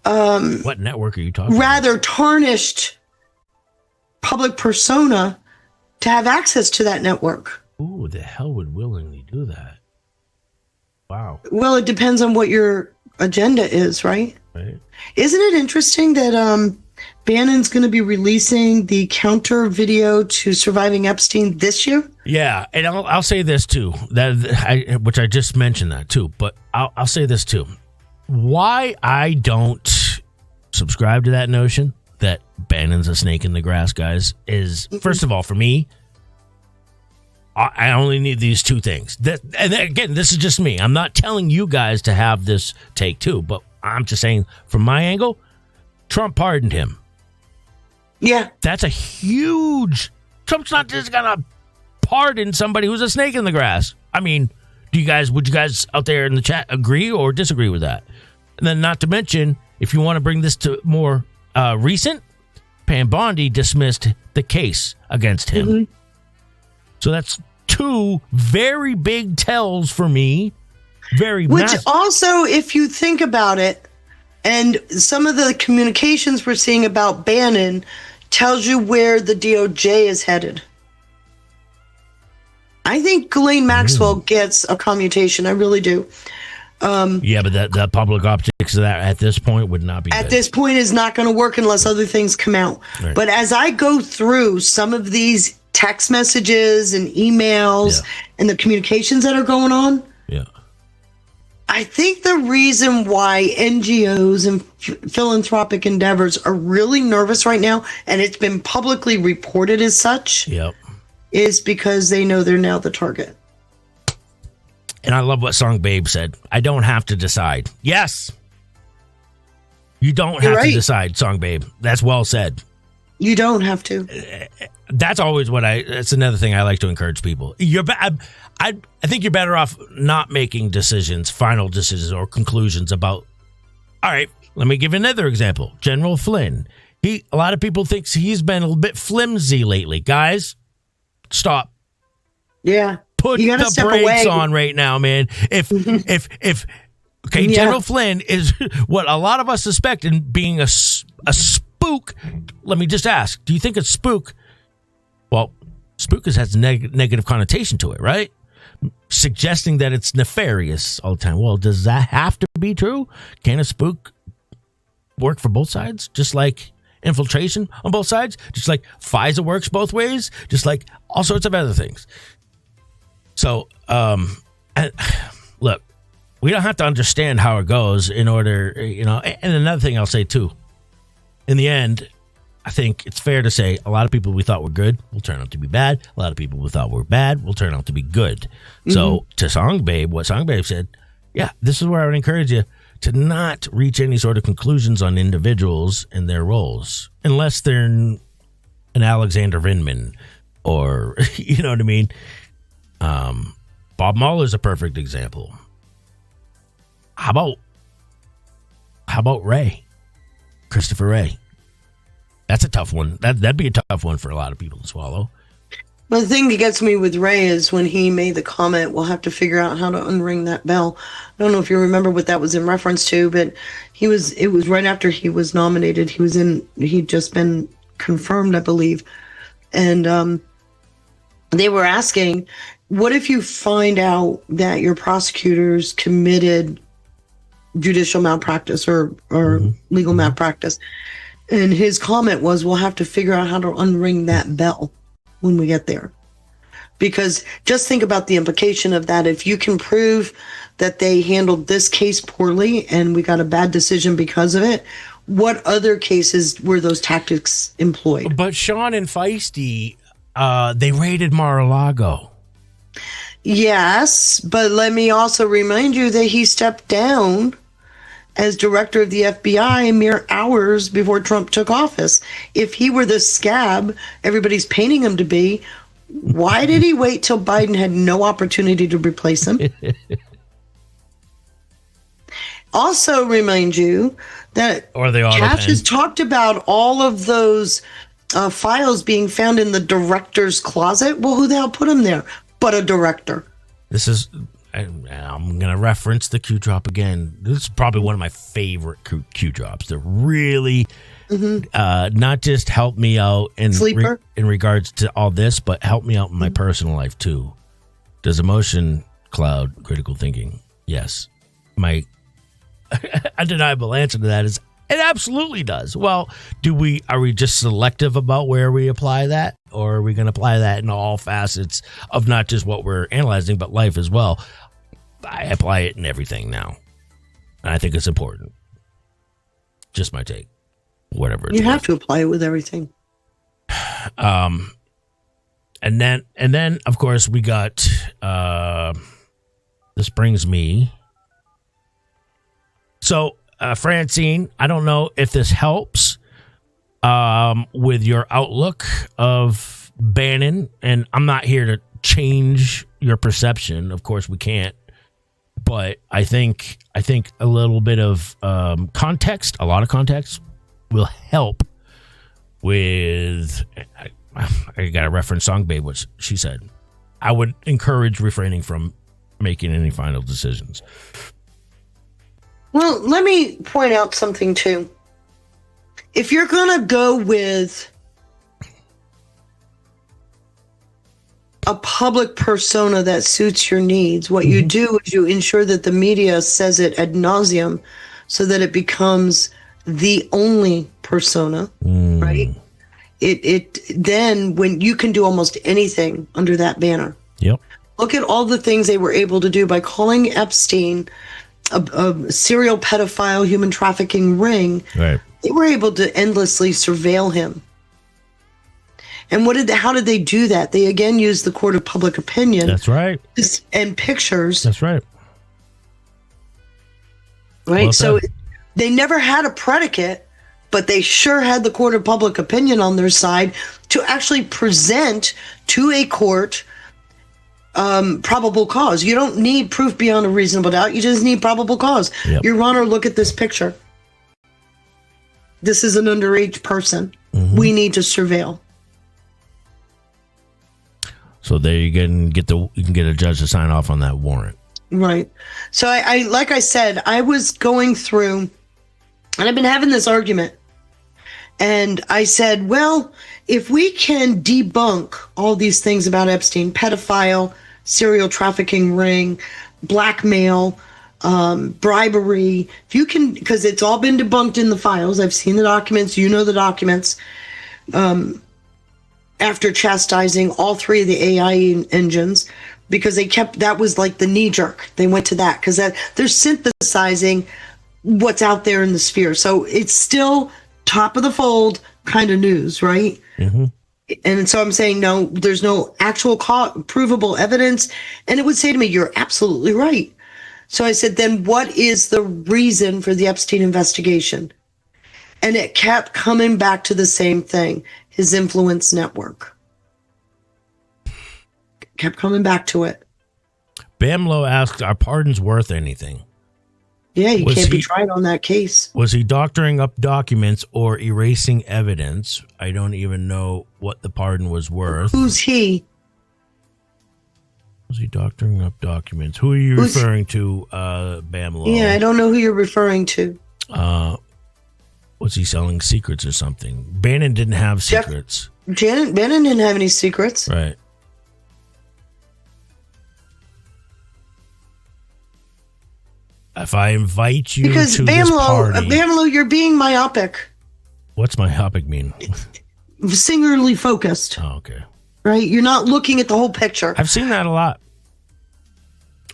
what network are you talking rather tarnished public persona to have access to that network. Who the hell would willingly do that? Wow. Well, it depends on what your agenda is, right? Right. Isn't it interesting that Bannon's going to be releasing the counter video to Surviving Epstein this year? Yeah, and I'll say this too, which I just mentioned that too, but I'll say this too. Why I don't subscribe to that notion that Bannon's a snake in the grass, guys, is first of all, for me, I only need these two things. And again, this is just me. I'm not telling you guys to have this take too, but I'm just saying from my angle, Trump pardoned him. Yeah. That's a huge... Trump's not just going to pardon somebody who's a snake in the grass. I mean, would you guys out there in the chat agree or disagree with that? And then not to mention, if you want to bring this to more recent, Pam Bondi dismissed the case against him. Mm-hmm. So that's two very big tells for me. Which massive. Also, if you think about it, and some of the communications we're seeing about Bannon tells you where the DOJ is headed. I think Ghislaine Maxwell gets a commutation. I really do. Yeah, but that public optics of that at this point would not be at good. This point is not going to work unless other things come out. Right. But as I go through some of these text messages and emails and the communications that are going on, I think the reason why NGOs and philanthropic endeavors are really nervous right now, and it's been publicly reported as such, is because they know they're now the target. And I love what Song Babe said. I don't have to decide. Yes. You don't have to decide, Song Babe. That's well said. You don't have to. That's always that's another thing I like to encourage people. I think you're better off not making final decisions or conclusions about, all right, let me give you another example. General Flynn. A lot of people think he's been a little bit flimsy lately. Guys, stop. Yeah. Put the brakes on right now, man. General Flynn is what a lot of us suspect in being a spook. Let me just ask, do you think a spook, well, spook has a negative connotation to it, right? Suggesting that it's nefarious all the time. Well, does that have to be true? Can a spook work for both sides? Just like infiltration on both sides? Just like FISA works both ways? Just like all sorts of other things. So, look, we don't have to understand how it goes in order, and another thing I'll say too, in the end, I think it's fair to say a lot of people we thought were good will turn out to be bad. A lot of people we thought were bad will turn out to be good. Mm-hmm. So to Song Babe, what Song Babe said, this is where I would encourage you to not reach any sort of conclusions on individuals and their roles, unless they're an Alexander Vindman or, you know what I mean? Bob Mueller's a perfect example. How about Ray? Christopher Ray? That's a tough one. That'd be a tough one for a lot of people to swallow. Well, the thing that gets me with Ray is when he made the comment, we'll have to figure out how to unring that bell. I don't know if you remember what that was in reference to, but it was right after he was nominated. He'd just been confirmed, I believe. And they were asking, what if you find out that your prosecutors committed judicial malpractice or legal malpractice? And his comment was, we'll have to figure out how to unring that bell when we get there. Because just think about the implication of that. If you can prove that they handled this case poorly and we got a bad decision because of it, what other cases were those tactics employed? But Sean and Feisty, they raided Mar-a-Lago. Yes, but let me also remind you that he stepped down as director of the FBI mere hours before Trump took office. If he were the scab everybody's painting him to be, why did he wait till Biden had no opportunity to replace him? Also remind you that Cash has talked about all of those files being found in the director's closet. Well, who the hell put them there but a director? This is, I'm going to reference the Q drop again. This is probably one of my favorite Q drops. They're really not just help me out in regards to all this, but help me out in my personal life too. Does emotion cloud critical thinking? Yes. My undeniable answer to that is it absolutely does. Well, are we just selective about where we apply that, or are we going to apply that in all facets of not just what we're analyzing, but life as well? I apply it in everything now. And I think it's important. Just my take. Whatever. You have to apply it with everything. And then of course we got this brings me. So Francine, I don't know if this helps with your outlook of Bannon, and I'm not here to change your perception. Of course we can't. But I think a little bit of context, a lot of context, will help with. I got to reference Song Babe, what she said. I would encourage refraining from making any final decisions. Well, let me point out something too. If you're going to go with a public persona that suits your needs, what you do is you ensure that the media says it ad nauseum so that it becomes the only persona, right? It then when you can do almost anything under that banner. Yep. Look at all the things they were able to do by calling Epstein a serial pedophile, human trafficking ring. Right. They were able to endlessly surveil him. And how did they do that? They again used the court of public opinion. That's right. And pictures. That's right. Right. Well so said. They never had a predicate, but they sure had the court of public opinion on their side to actually present to a court probable cause. You don't need proof beyond a reasonable doubt. You just need probable cause. Yep. Your Honor, look at this picture. This is an underage person. We need to surveil. So there you can get a judge to sign off on that warrant. Right. So I like I said, I was going through, and I've been having this argument. And I said, well, if we can debunk all these things about Epstein, pedophile, serial trafficking ring, blackmail, bribery, if you can, because it's all been debunked in the files. I've seen the documents, you know the documents. After chastising all three of the AI engines, because that was like the knee jerk. They went to that because they're synthesizing what's out there in the sphere. So it's still top of the fold kind of news, right? And so I'm saying, no, there's no actual provable evidence. And it would say to me, you're absolutely right. So I said, then what is the reason for the Epstein investigation? And it kept coming back to the same thing, his influence network. Kept coming back to it. Bamlo asked, are pardons worth anything? Yeah, you can't be tried on that case. Was he doctoring up documents or erasing evidence? I don't even know what the pardon was worth. Who's he? Was he doctoring up documents? Who are you referring to, Bamlo? Yeah, I don't know who you're referring to. Was he selling secrets or something? Bannon didn't have secrets. Bannon didn't have any secrets. Right. If I invite you because to this party... Bamlo, you're being myopic. What's myopic mean? Singularly focused. Oh, okay. Right? You're not looking at the whole picture. I've seen that a lot.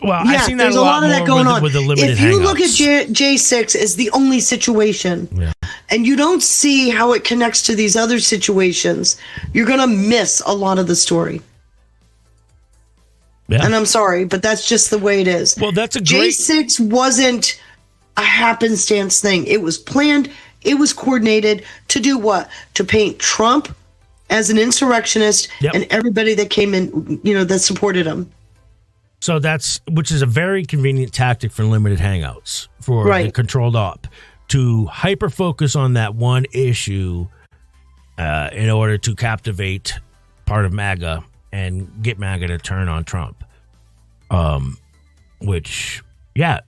Well, yeah, I've seen that there's a lot of that going on. With the limited if you hangouts. Look at J6 as the only situation, and you don't see how it connects to these other situations, you're going to miss a lot of the story. Yeah. And I'm sorry, but that's just the way it is. Well, that's a great... J6 wasn't a happenstance thing. It was planned. It was coordinated to do what? To paint Trump as an insurrectionist and everybody that came in, that supported him. So which is a very convenient tactic for limited hangouts, for the controlled op, to hyper focus on that one issue in order to captivate part of MAGA and get MAGA to turn on Trump. Which, yeah,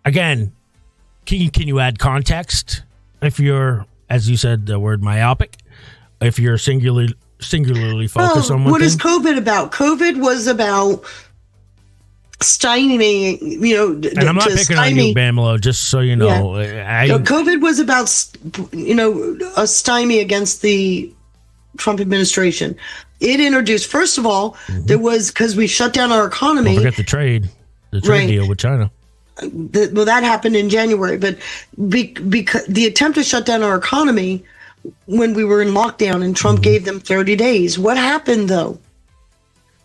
again, can you add context if you're, as you said, the word myopic, if you're singularly focused on one what thing? is COVID about? COVID was about stymieing, and I'm not picking on you, Bamelo, just so you know. Yeah. COVID was about, a stymie against the Trump administration. It introduced, first of all, there was, because we shut down our economy. Don't forget the trade deal with China. That happened in January, but because the attempt to shut down our economy when we were in lockdown and Trump gave them 30 days. What happened, though?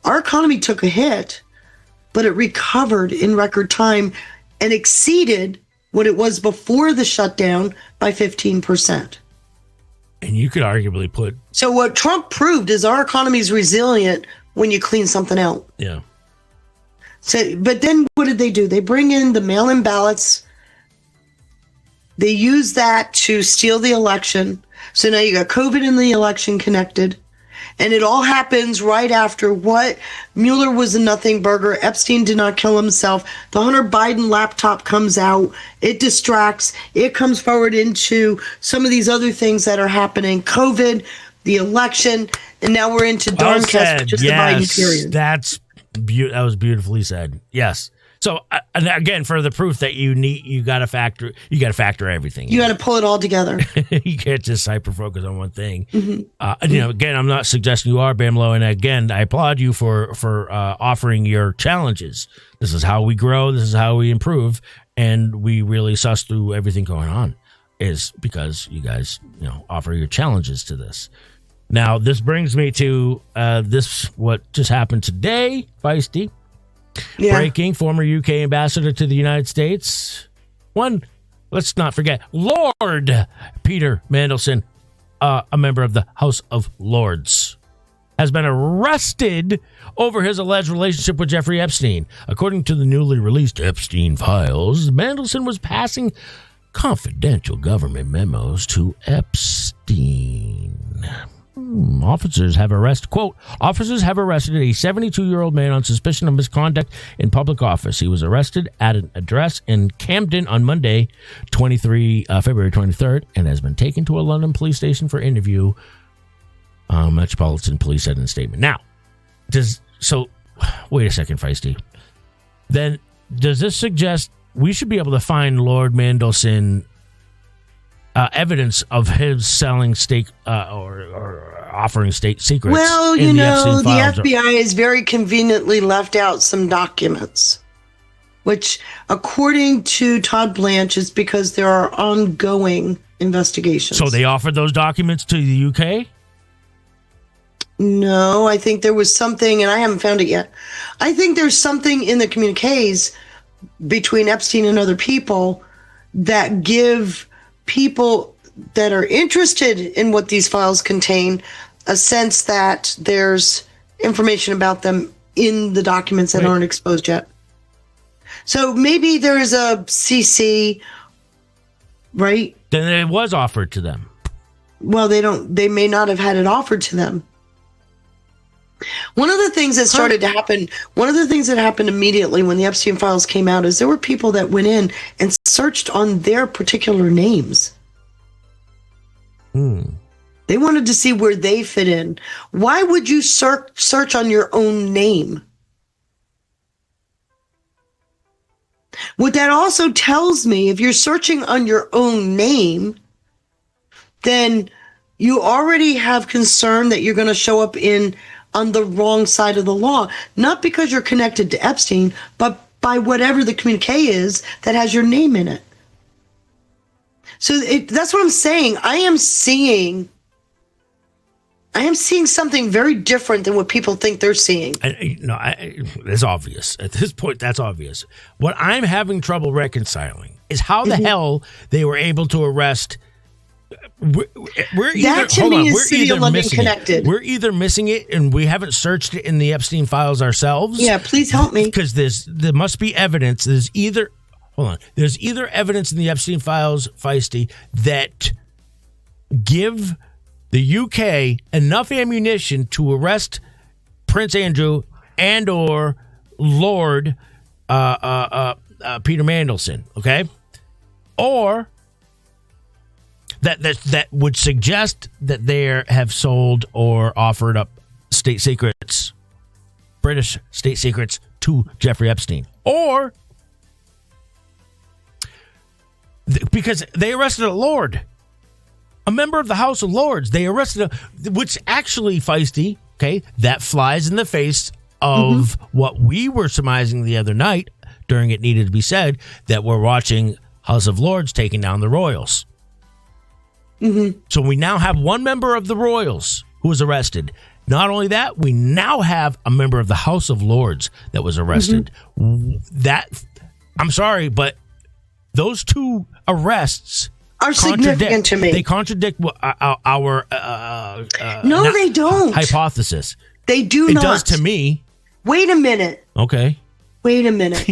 Our economy took a hit, but it recovered in record time and exceeded what it was before the shutdown by 15%. And you could arguably put... So what Trump proved is our economy is resilient when you clean something out. Yeah. So, but then what did they do? They bring in the mail-in ballots. They use that to steal the election. So now you got COVID and the election connected. And it all happens right after what? Mueller was a nothing burger. Epstein did not kill himself. The Hunter Biden laptop comes out. It distracts. It comes forward into some of these other things that are happening. COVID, the election, and now we're into Darncast, which is the Biden period. That was beautifully said. Yes. So and again, further proof that you got to factor everything. You got to pull it all together. You can't just hyper focus on one thing. Again, I'm not suggesting you are, Bamelo, and again, I applaud you for offering your challenges. This is how we grow. This is how we improve, and we really suss through everything going on. Is because you guys offer your challenges to this. Now, this brings me to what just happened today, Feisty. Yeah. Breaking, former UK ambassador to the United States. Let's not forget, Lord Peter Mandelson, a member of the House of Lords, has been arrested over his alleged relationship with Jeffrey Epstein. According to the newly released Epstein files, Mandelson was passing confidential government memos to Epstein. Officers have arrested a 72-year-old man on suspicion of misconduct in public office. He was arrested at an address in Camden on Monday, February 23rd, and has been taken to a London police station for interview, Metropolitan Police said in a statement. Now, wait a second, Feisty. Then, does this suggest we should be able to find Lord Mandelson evidence of his selling state or offering state secrets? Well, the FBI has very conveniently left out some documents, which, according to Todd Blanche, is because there are ongoing investigations. So they offered those documents to the UK? No, I think there was something, and I haven't found it yet. I think there's something in the communiques between Epstein and other people that give people that are interested in what these files contain a sense that there's information about them in the documents that aren't exposed yet. So maybe there is a CC, right? Then it was offered to them. Well, they may not have had it offered to them. One of the things that started to happen, one of the things that happened immediately when the Epstein files came out is there were people that went in and searched on their particular names. They wanted to see where they fit in. Why would you search on your own name? What that also tells me, if you're searching on your own name, then you already have concern that you're going to show up on the wrong side of the law, not because you're connected to Epstein, but by whatever the communique is that has your name in it. So that's what I'm saying. I am seeing something very different than what people think they're seeing. It's obvious. At this point, that's obvious. What I'm having trouble reconciling is how the hell they were able to arrest. We're either missing it and we haven't searched it in the Epstein files ourselves. Yeah, please help me. Because there must be evidence. There's either evidence in the Epstein files, Feisty, that give the UK enough ammunition to arrest Prince Andrew and or Lord Peter Mandelson, okay? Or that would suggest that they have sold or offered up state secrets, British state secrets, to Jeffrey Epstein. Or because they arrested a Lord, a member of the House of Lords. They arrested which actually, Feisty, okay, that flies in the face of what we were surmising the other night during It Needed to Be Said, that we're watching House of Lords taking down the Royals. So we now have one member of the Royals who was arrested. Not only that, we now have a member of the House of Lords that was arrested. That, I'm sorry, but those two arrests are significant to me. They contradict our no, they don't. Hypothesis. They do not. It does to me. Wait a minute. Okay. Wait a minute.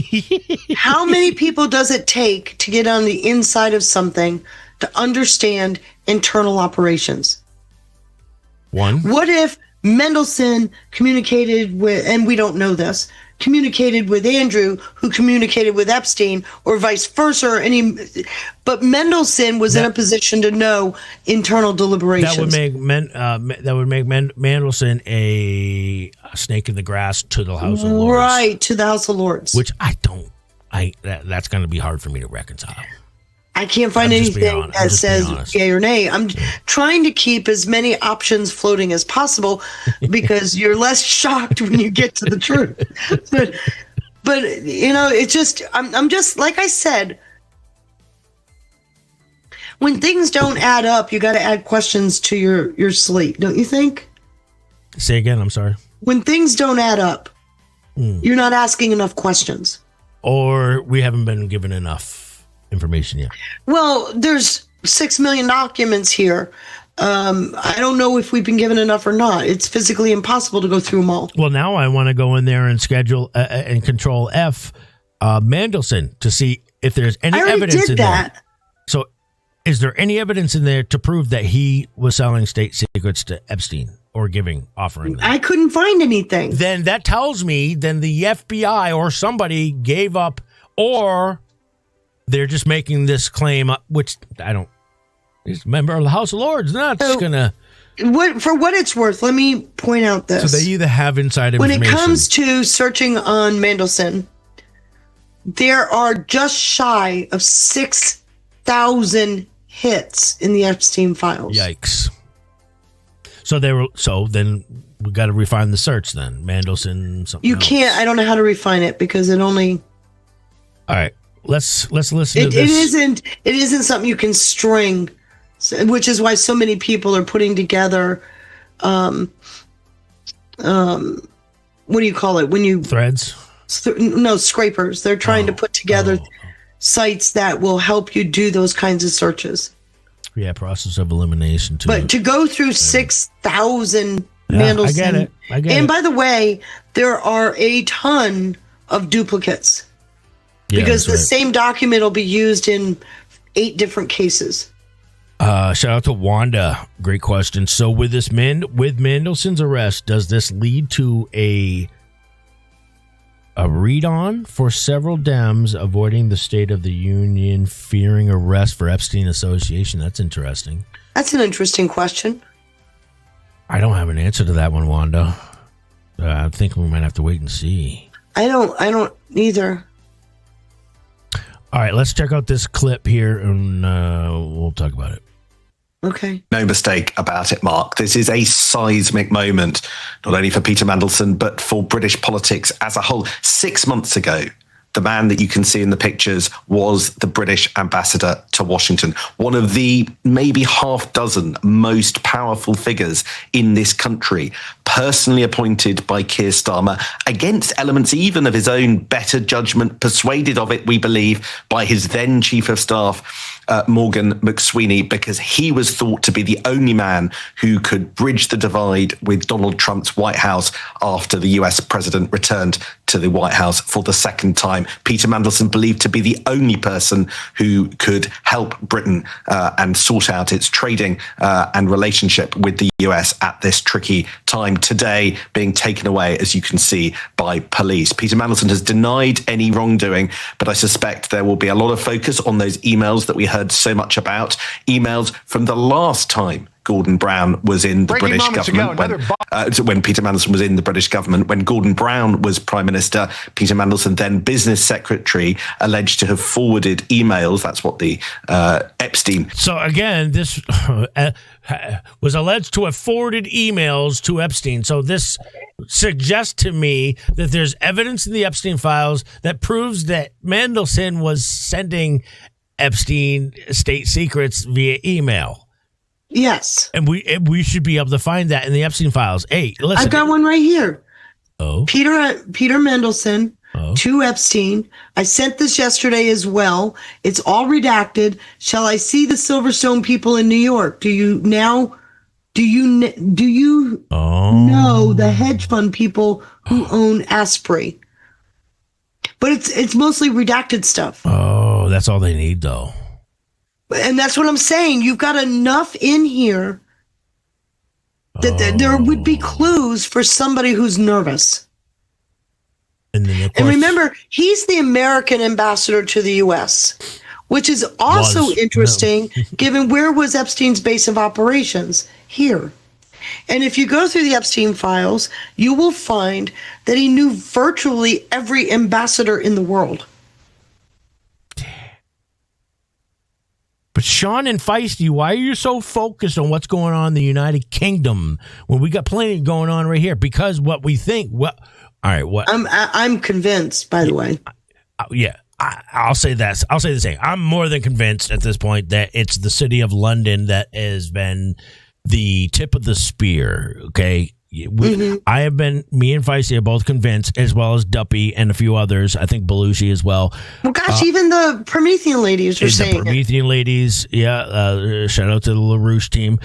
How many people does it take to get on the inside of something to understand internal operations? One. What if Mendelsohn communicated with, and we don't know this, communicated with Andrew, who communicated with Epstein, or vice versa, or but Mendelsohn was in a position to know internal deliberations. That would make Mendelsohn a snake in the grass to the House of Lords. Right, to the House of Lords. Which that's going to be hard for me to reconcile. I can't find anything that says yay or nay. I'm trying to keep as many options floating as possible because you're less shocked when you get to the truth. But it's just, I'm just, like I said, when things don't add up, you got to add questions to your slate, don't you think? Say again, I'm sorry. When things don't add up, you're not asking enough questions. Or we haven't been given enough information yet. Well, there's 6 million documents here. I don't know if we've been given enough or not. It's physically impossible to go through them all. Well, now I want to go in there and schedule and control F Mandelson to see if there's any evidence in there. So is there any evidence in there to prove that he was selling state secrets to Epstein or offering them? I couldn't find anything. Then that tells me then the FBI or somebody gave up, or they're just making this claim, which I don't. He's a member of the House of Lords. Not just gonna. For what it's worth, let me point out this. So they either have inside information. When it comes to searching on Mandelson, there are just shy of 6,000 hits in the Epstein files. Yikes! So then we got to refine the search. Then Mandelson. Something you else. Can't. I don't know how to refine it because it only. All right. Let's listen to this. It isn't something you can string, which is why so many people are putting together. What do you call it when you threads? No, scrapers. They're trying to put together sites that will help you do those kinds of searches. Yeah, process of elimination too. But to go through 6,000 Mandelson, I get it. And by the way, there are a ton of duplicates. Yeah, because the same document will be used in 8 different cases. Shout out to Wanda. Great question. So with with Mandelson's arrest, does this lead to a read-on for several Dems avoiding the State of the Union, fearing arrest for Epstein association? That's interesting. That's an interesting question. I don't have an answer to that one, Wanda. I think we might have to wait and see. I don't either. All right, let's check out this clip here, and we'll talk about it. Okay. No mistake about it, Mark. This is a seismic moment, not only for Peter Mandelson, but for British politics as a whole. 6 months ago, the man that you can see in the pictures was the British ambassador to Washington, one of the maybe half dozen most powerful figures in this country, personally appointed by Keir Starmer against elements even of his own better judgment, persuaded of it, we believe, by his then chief of staff, Morgan McSweeney, because he was thought to be the only man who could bridge the divide with Donald Trump's White House after the US president returned to the White House for the second time. Peter Mandelson believed to be the only person who could help Britain and sort out its trading and relationship with the US at this tricky time. Today, being taken away, as you can see, by police. Peter Mandelson has denied any wrongdoing, but I suspect there will be a lot of focus on those emails that we heard so much about, emails from the last time Gordon Brown was in the British government, when Peter Mandelson was in the British government, when Gordon Brown was Prime Minister. Peter Mandelson, then Business Secretary, alleged to have forwarded emails. That's what the Epstein. So again, this was alleged to have forwarded emails to Epstein. So this suggests to me that there's evidence in the Epstein files that proves that Mandelson was sending Epstein state secrets via email. Yes. And we should be able to find that in the Epstein files. Hey, listen. I've got one right here. Oh. Peter Mandelson to Epstein. I sent this yesterday as well. It's all redacted. Shall I see the Silverstone people in New York? Do you know the hedge fund people who own Asprey? But it's mostly redacted stuff. Oh, that's all they need, though. And that's what I'm saying. You've got enough in here that there would be clues for somebody who's nervous. And then, and remember, he's the American ambassador to the U.S., which is also interesting, given where was Epstein's base of operations? Here. And if you go through the Epstein files, you will find that he knew virtually every ambassador in the world. But Sean and Feisty, why are you so focused on what's going on in the United Kingdom when we got plenty going on right here? Because what we think, I'm convinced, by the way. I'll say that. I'll say the same. I'm more than convinced at this point that it's the city of London that has been the tip of the spear. Okay. Me and Feisty are both convinced, as well as Duppy and a few others. I think Belushi as well. Well, gosh, even the Promethean ladies are saying the Promethean ladies. Yeah. Shout out to the LaRouche team.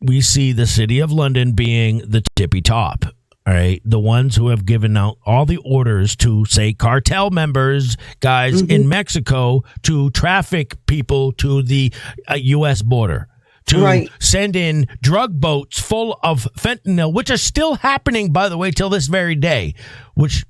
We see the city of London being the tippy top. All right. The ones who have given out all the orders to, say, cartel members, guys in Mexico, to traffic people to the U.S. border. To send in drug boats full of fentanyl, which are still happening, by the way, till this very day, which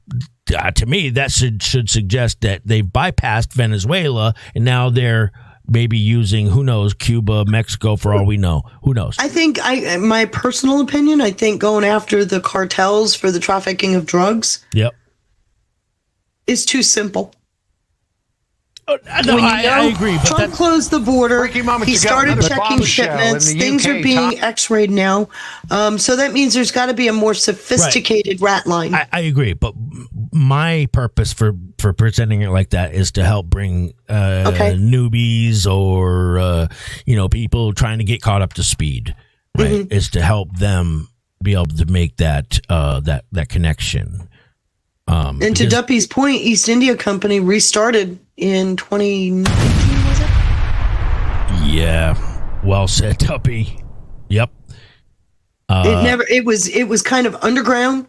to me, that should suggest that they've bypassed Venezuela and now they're maybe using, who knows, Cuba, Mexico, for all we know. Who knows? I think, my personal opinion, I think going after the cartels for the trafficking of drugs is too simple. I agree. But Trump closed the border. He started checking shipments. Things are being x-rayed now. So that means there's got to be a more sophisticated rat line. I agree. But my purpose for presenting it like that is to help bring newbies or people trying to get caught up to speed. Right? Is to help them be able to make that connection. And to Duppy's point, East India Company restarted in 2019, was it? Yeah. Well said, Duppy. Yep. It was kind of underground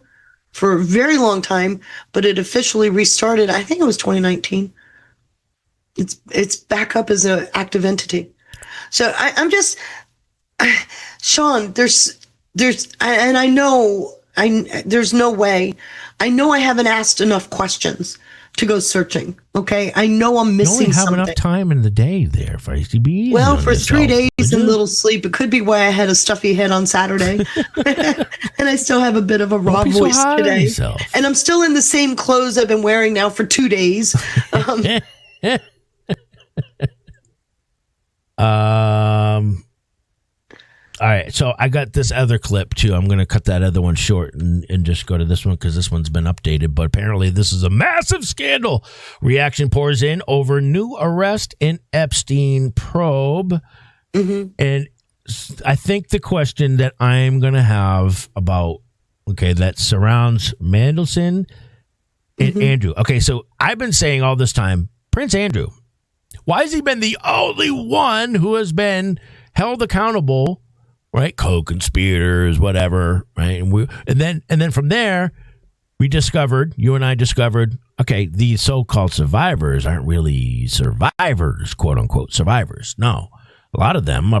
for a very long time, but it officially restarted. I think it was 2019. It's back up as an active entity. So I'm just, Sean, there's no way. I know I haven't asked enough questions to go searching. Okay, I know I'm missing something. You only have enough time in the day there, Feisty. Be easy well, for yourself, 3 days and little sleep. It could be why I had a stuffy head on Saturday, and I still have a bit of a raw voice today. And I'm still in the same clothes I've been wearing now for 2 days. All right, so I got this other clip, too. I'm going to cut that other one short and just go to this one because this one's been updated. But apparently this is a massive scandal. Reaction pours in over new arrest in Epstein probe. And I think the question that I'm going to have about, that surrounds Mandelson and Andrew. Okay, so I've been saying all this time, Prince Andrew, why has he been the only one who has been held accountable? Right, co-conspirators, whatever. Right, and then from there, you and I discovered, okay, these so-called survivors aren't really survivors, quote unquote survivors. No, a lot of them,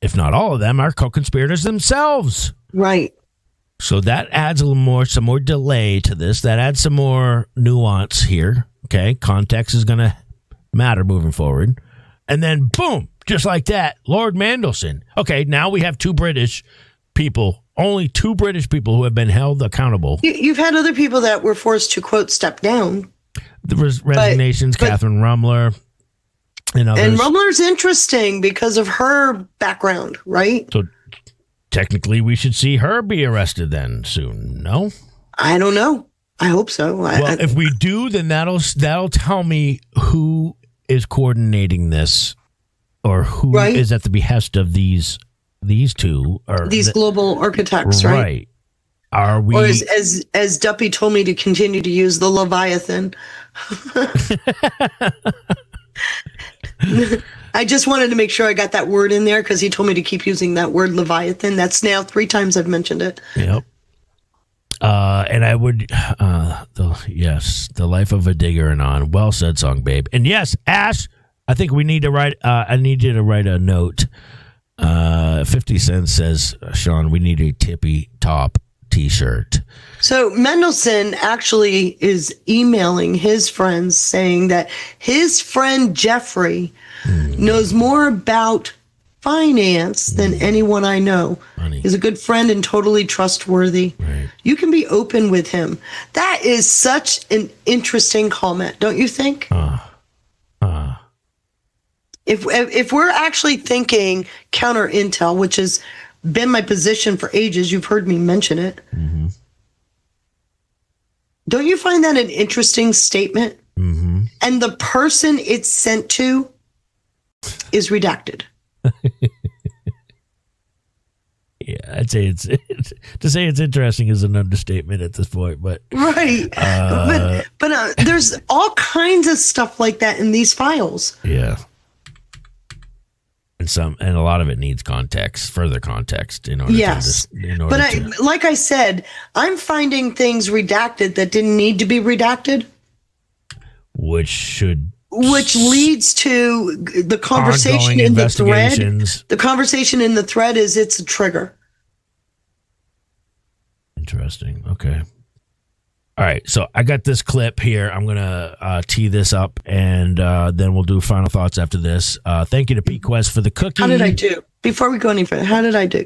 if not all of them, are co-conspirators themselves. Right. So that adds some more delay to this. That adds some more nuance here. Okay. Context is going to matter moving forward. And then boom, just like that, Lord Mandelson. Okay. Now we have only two British people who have been held accountable. You've had other people that were forced to, quote, step down. The resignations, Catherine Rumler and others. And Rumler's interesting because of her background, right? So technically we should see her be arrested then soon, no? I don't know. I hope so. Well, if we do, then that'll tell me who is coordinating this or who is at the behest of these two, or these global architects, right? Right. Are we? Or as Duppy told me to continue to use the Leviathan. I just wanted to make sure I got that word in there because he told me to keep using that word Leviathan. That's now 3 times I've mentioned it. Yep. And I would, the life of a digger and on. Well said, song babe. And yes, Ash, I think we need to write. I need you to write a note. 50 Cent says, Sean, we need a tippy top T-shirt. So Mendelson actually is emailing his friends saying that his friend Jeffrey knows more about finance than anyone I know. Funny. He's a good friend and totally trustworthy. Right. You can be open with him. That is such an interesting comment, don't you think? If we're actually thinking counter intel, which has been my position for ages, you've heard me mention it. Mm-hmm. Don't you find that an interesting statement? Mm-hmm. And the person it's sent to is redacted. Yeah, I'd say it's to say it's interesting is an understatement at this point, but right. But there's all kinds of stuff like that in these files. Yeah. And a lot of it needs further context in order to. Like I said, I'm finding things redacted that didn't need to be redacted, which leads to the conversation in the thread. The conversation in the thread is it's a trigger. Interesting. Okay. All right, so I got this clip here. I'm going to tee this up, and then we'll do final thoughts after this. Thank you to Pete Quest for the cookie. How did I do? Before we go any further, how did I do?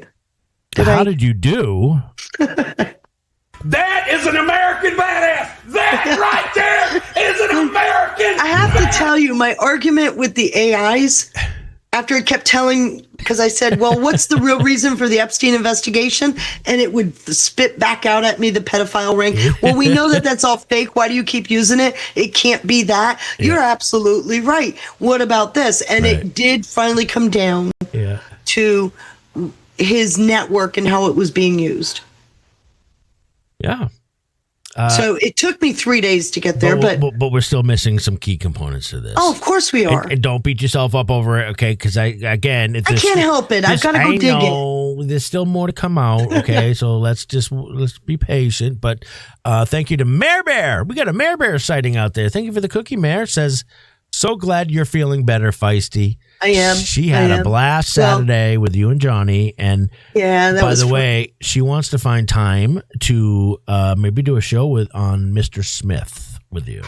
How did you do? That is an American badass. That right there is an American I have to tell you, my argument with the AIs, after it kept telling, because I said, well, what's the real reason for the Epstein investigation? And it would spit back out at me the pedophile ring. Well, we know that that's all fake. Why do you keep using it? It can't be that. Yeah. You're absolutely right. What about this? And it did finally come down to his network and how it was being used. Yeah. So it took me 3 days to get there, but we're still missing some key components to this. Oh, of course we are. And don't beat yourself up over it, okay? Because I can't help it. I've got to go dig it. There's still more to come out, okay? So let's be patient. But thank you to Mare Bear. We got a Mare Bear sighting out there. Thank you for the cookie. Mare says, so glad you're feeling better, Feisty. I am. She had a blast Saturday with you and Johnny. And by the way, she wants to find time to maybe do a show on Mr. Smith with you.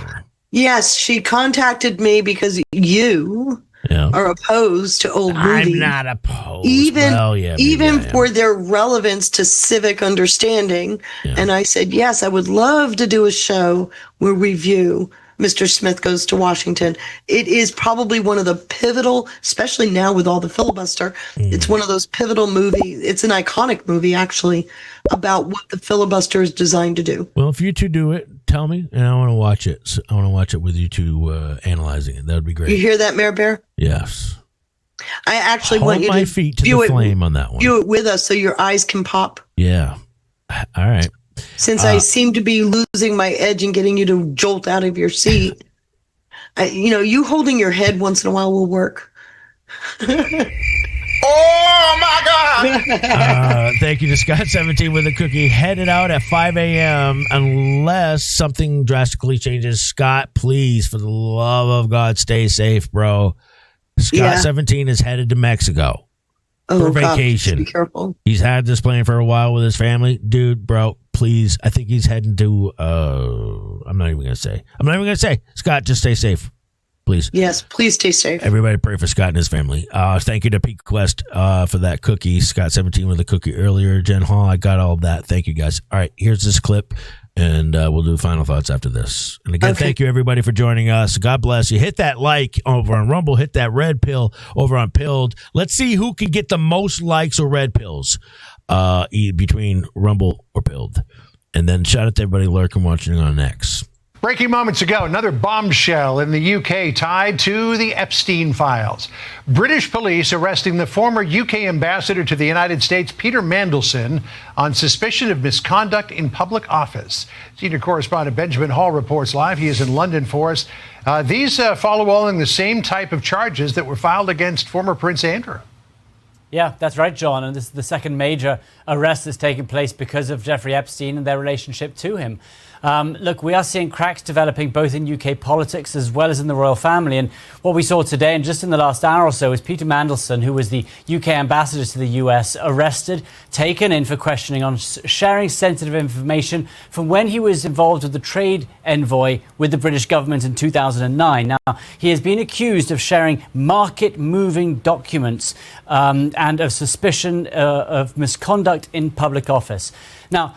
Yes, she contacted me because you are opposed to old movies. I'm not opposed. Even for their relevance to civic understanding. Yeah. And I said, yes, I would love to do a show where we view Mr. Smith Goes to Washington. It is probably one of the pivotal, especially now with all the filibuster, it's one of those pivotal movies. It's an iconic movie, actually, about what the filibuster is designed to do. Well, if you two do it, tell me, and I want to watch it. So I want to watch it with you two analyzing it. That would be great. You hear that, Mare Bear? Yes. I actually want you to feet to the flame on that one. View it with us so your eyes can pop. Yeah. All right. Since I seem to be losing my edge and getting you to jolt out of your seat, you holding your head once in a while will work. Oh my God! Thank you to Scott17 with a cookie. Headed out at 5 a.m. unless something drastically changes. Scott, please, for the love of God, stay safe, bro. Scott17 is headed to Mexico for vacation. Be careful. He's had this plan for a while with his family. Dude, bro, please. I think he's heading to, I'm not even going to say. Scott, just stay safe. Please. Yes, please stay safe. Everybody pray for Scott and his family. Thank you to Peak Quest for that cookie. Scott17 with a cookie earlier. Jen Hall, I got all of that. Thank you, guys. All right, here's this clip, and we'll do final thoughts after this. And again, Thank you, everybody, for joining us. God bless you. Hit that like over on Rumble. Hit that red pill over on Pilled. Let's see who can get the most likes or red pills between Rumble or Pilled. And then shout out to everybody lurking, watching on X. Breaking moments ago, another bombshell in the UK tied to the Epstein files. British police arresting the former UK ambassador to the United States, Peter Mandelson, on suspicion of misconduct in public office. Senior correspondent Benjamin Hall reports live. He is in London for us. These follow along the same type of charges that were filed against former Prince Andrew. Yeah, that's right, John. And this is the second major arrest that's taken place because of Jeffrey Epstein and their relationship to him. Look, we are seeing cracks developing both in UK politics as well as in the royal family. And what we saw today, and just in the last hour or so, is Peter Mandelson, who was the UK ambassador to the US, arrested, taken in for questioning on sharing sensitive information from when he was involved with the trade envoy with the British government in 2009. Now, he has been accused of sharing market-moving documents and of suspicion of misconduct in public office. Now,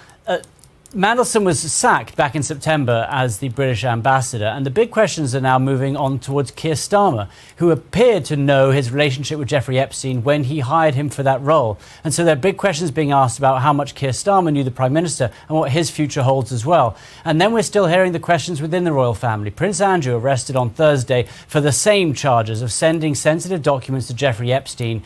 Mandelson was sacked back in September as the British ambassador, and the big questions are now moving on towards Keir Starmer, who appeared to know his relationship with Jeffrey Epstein when he hired him for that role. And so there are big questions being asked about how much Keir Starmer knew the Prime Minister and what his future holds as well. And then we're still hearing the questions within the royal family. Prince Andrew arrested on Thursday for the same charges of sending sensitive documents to Jeffrey Epstein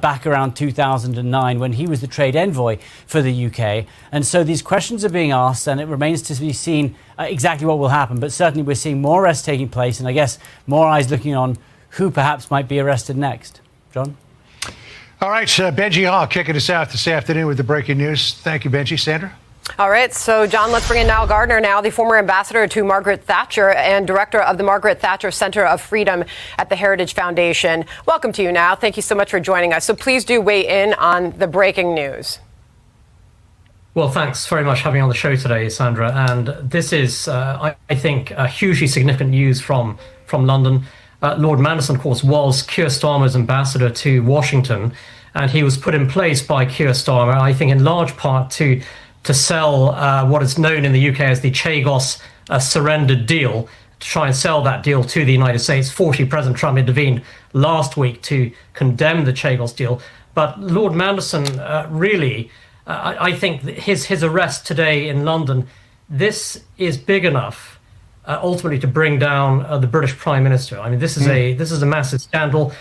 back around 2009 when he was the trade envoy for the UK. And so these questions are being asked, and it remains to be seen exactly what will happen. But certainly we're seeing more arrests taking place, and I guess more eyes looking on who perhaps might be arrested next. John? All right, Benji Hall kicking us out this afternoon with the breaking news. Thank you, Benji. Sandra? All right, so John, let's bring in Niall Gardner now, the former ambassador to Margaret Thatcher and director of the Margaret Thatcher Center of Freedom at the Heritage Foundation. Welcome to you, Niall. Thank you so much for joining us. So please do weigh in on the breaking news. Well, thanks very much for having me on the show today, Sandra. And this is, I think, hugely significant news from London. Lord Mandelson, of course, was Keir Starmer's ambassador to Washington, and he was put in place by Keir Starmer, I think, in large part to sell what is known in the UK as the Chagos surrender deal, to try and sell that deal to the United States. Fortunately, President Trump intervened last week to condemn the Chagos deal. But Lord Mandelson really... I think that his arrest today in London, this is big enough ultimately to bring down the British Prime Minister. I mean, this is a massive scandal.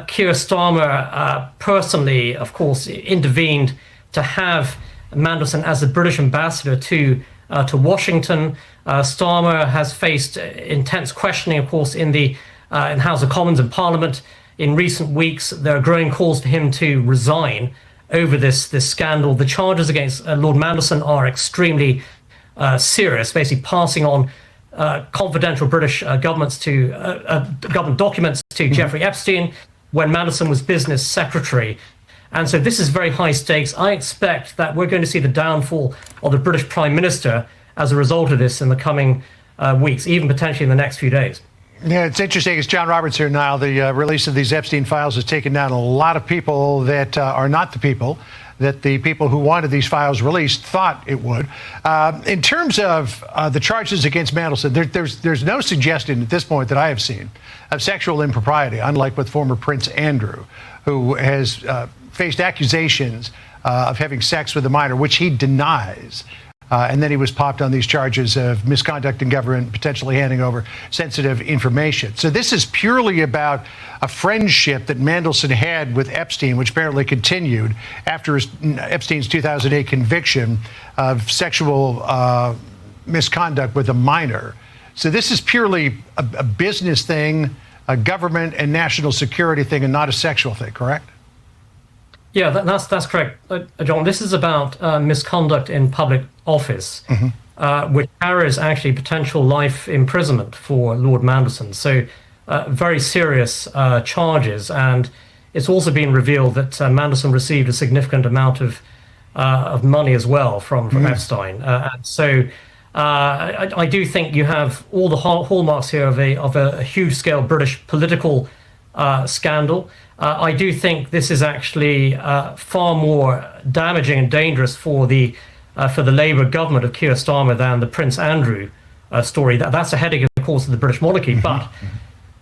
Keir Starmer personally, of course, intervened to have Mandelson as the British ambassador to Washington. Starmer has faced intense questioning, of course, in the House of Commons and Parliament in recent weeks. There are growing calls for him to resign over this scandal. The charges against Lord Mandelson are extremely serious, basically passing on confidential British government documents to Jeffrey Epstein when Mandelson was business secretary. And so this is very high stakes. I expect that we're going to see the downfall of the British Prime Minister as a result of this in the coming weeks, even potentially in the next few days. Yeah, it's interesting. It's John Roberts here now. The release of these Epstein files has taken down a lot of people that are not the people that the people who wanted these files released thought it would. In terms of the charges against Mandelson, there's no suggestion at this point that I have seen of sexual impropriety, unlike with former Prince Andrew, who has faced accusations of having sex with a minor, which he denies. And then he was popped on these charges of misconduct in government, potentially handing over sensitive information. So this is purely about a friendship that Mandelson had with Epstein, which apparently continued after Epstein's 2008 conviction of sexual misconduct with a minor. So this is purely a business thing, a government and national security thing, and not a sexual thing, correct? Yeah, that's correct, John. This is about misconduct in public office, which carries actually potential life imprisonment for Lord Mandelson. So very serious charges, and it's also been revealed that Mandelson received a significant amount of money as well from Epstein. And so I do think you have all the hallmarks here of a huge scale British political scandal. I do think this is actually far more damaging and dangerous for the Labour government of Keir Starmer than the Prince Andrew story. That's a headache, of course, of the British monarchy. But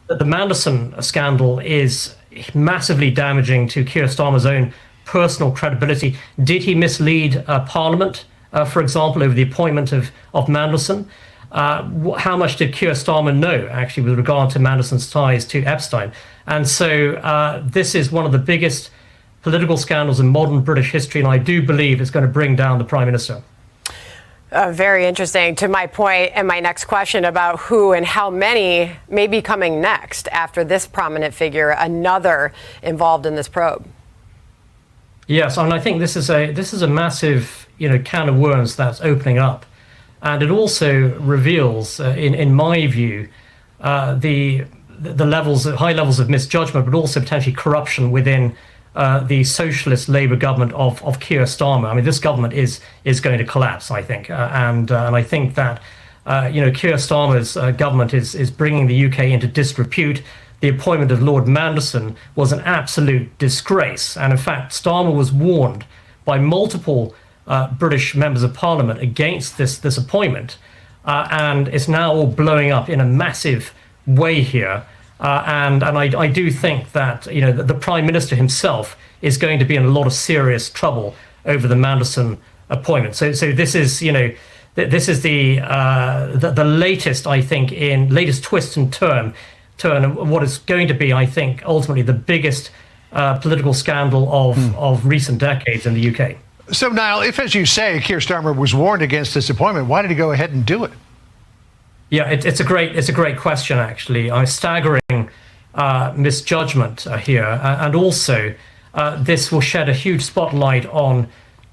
the Mandelson scandal is massively damaging to Keir Starmer's own personal credibility. Did he mislead Parliament, for example, over the appointment of Mandelson? How much did Keir Starmer know, actually, with regard to Mandelson's ties to Epstein? And so this is one of the biggest political scandals in modern British history, and I do believe it's going to bring down the Prime Minister. Very interesting. To my point and my next question about who and how many may be coming next after this prominent figure, another involved in this probe. Yes, and I think this is a massive can of worms that's opening up, and it also reveals, in my view, the high levels of misjudgment, but also potentially corruption within the socialist Labour government of Keir Starmer. I mean, this government is going to collapse, I think, and I think that Keir Starmer's government is bringing the UK into disrepute. The appointment of Lord Mandelson was an absolute disgrace, and in fact, Starmer was warned by multiple British members of Parliament against this appointment, and it's now all blowing up in a massive way here. And I do think that the Prime Minister himself is going to be in a lot of serious trouble over the Mandelson appointment. So this is the latest, I think, latest twist and turn of what is going to be, I think, ultimately the biggest political scandal of recent decades in the UK. So, Niall, if, as you say, Keir Starmer was warned against this appointment, why did he go ahead and do it? Yeah, it's a great question, actually. Staggering misjudgment here, and also this will shed a huge spotlight on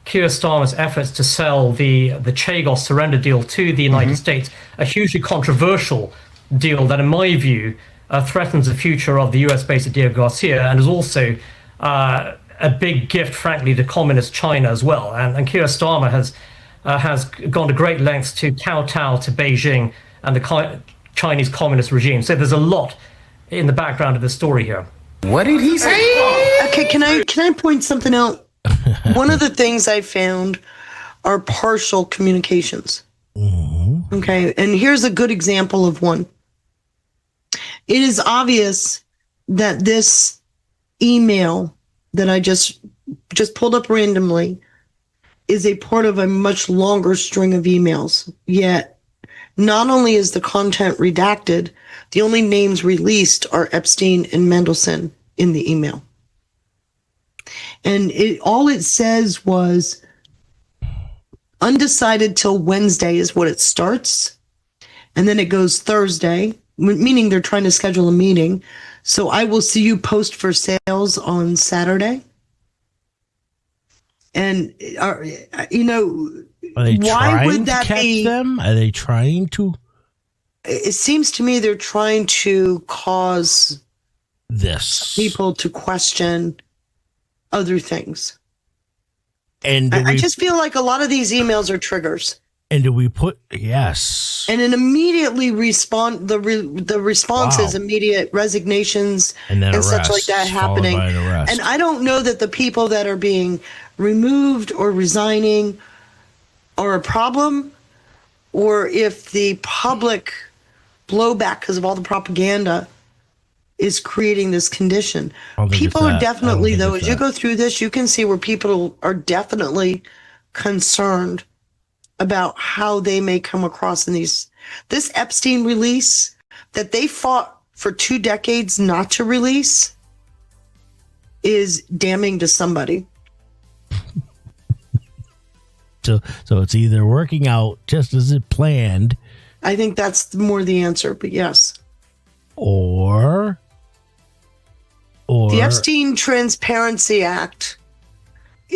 Keir Starmer's efforts to sell the Chagos surrender deal to the United States, a hugely controversial deal that, in my view, threatens the future of the US-based Diego Garcia, and is also a big gift, frankly, to communist China as well. And Keir Starmer has gone to great lengths to kowtow to Beijing and the Chinese communist regime. So there's a lot in the background of the story here. What did he say? Okay, can I point something out? One of the things I found are partial communications. Okay, and here's a good example of one. It is obvious that this email that I just pulled up randomly is a part of a much longer string of emails. Yet, not only is the content redacted, the only names released are Epstein and Mandelson in the email. And all it says was undecided till Wednesday is what it starts. And then it goes Thursday, meaning they're trying to schedule a meeting. So I will see you post for sales on Saturday. And, why would that be? Them? Are they trying to? It seems to me they're trying to cause people to question other things. And I just feel like a lot of these emails are triggers. And do we put yes? And then immediately respond. The response is immediate resignations and such like that happening. And I don't know that the people that are being removed or resigning are a problem, or if the public blowback because of all the propaganda is creating this condition. People are definitely, though, as you go through this, you can see where people are definitely concerned about how they may come across in this Epstein release that they fought for 2 decades not to release is damning to somebody. So it's either working out just as it planned. I think that's more the answer, but yes. Or the Epstein Transparency Act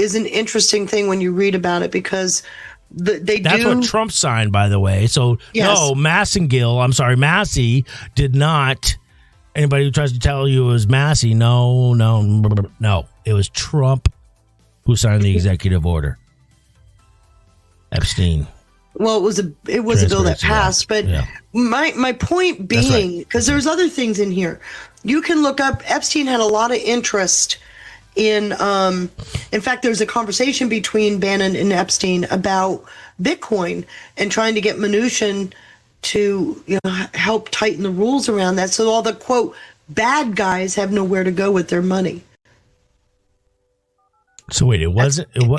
is an interesting thing when you read about it, because That's what Trump signed, by the way. So Yes. no, Massey did not. Anybody who tries to tell you it was Massey, no. It was Trump who signed the executive order. Epstein. Well, it was a bill that passed, but my point being, because there's other things in here, you can look up. Epstein had a lot of interest in fact, there's a conversation between Bannon and Epstein about Bitcoin and trying to get Mnuchin to help tighten the rules around that, so all the quote bad guys have nowhere to go with their money. So wait,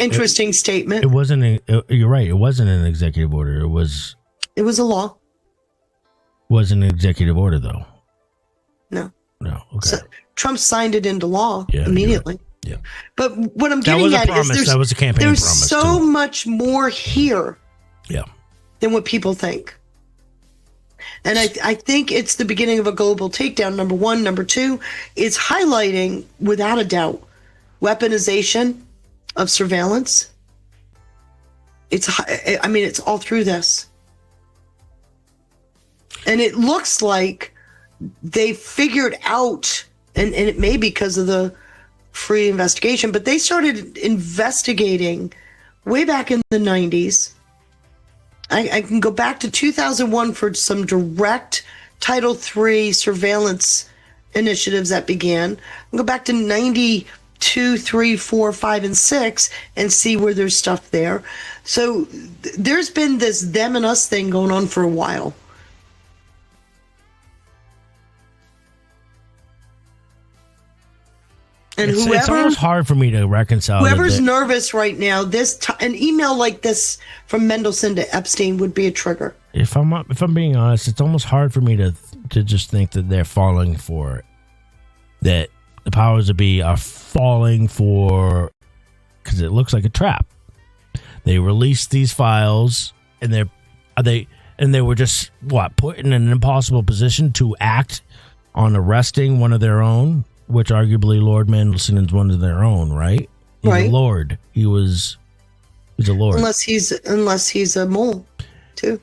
interesting statement. It wasn't. You're right. It wasn't an executive order. It was a law. Wasn't an executive order though. No. Okay. So Trump signed it into law immediately. Yeah. But what I'm getting at is that was a campaign there's promise. So much more here. Yeah. Than what people think. And I think it's the beginning of a global takedown, number one. Number two, it's highlighting, without a doubt, weaponization of surveillance. It's all through this. And it looks like they figured out, and it may be because of the free investigation, but they started investigating way back in the 90s. I can go back to 2001 for some direct Title III surveillance initiatives that began. I can go back to 92, 3, 4, 5, and 6 and see where there's stuff there. So there's been this them and us thing going on for a while. And it's almost hard for me to reconcile. Whoever's nervous right now, an email like this from Mendelsohn to Epstein would be a trigger. If I'm being honest, it's almost hard for me to just think that they're falling for it. That the powers that be are falling for, because it looks like a trap. They released these files, and they were just put in an impossible position to act on arresting one of their own. Which arguably Lord Mandelson is one of their own, right? He's a lord. He's a lord. Unless he's a mole, too.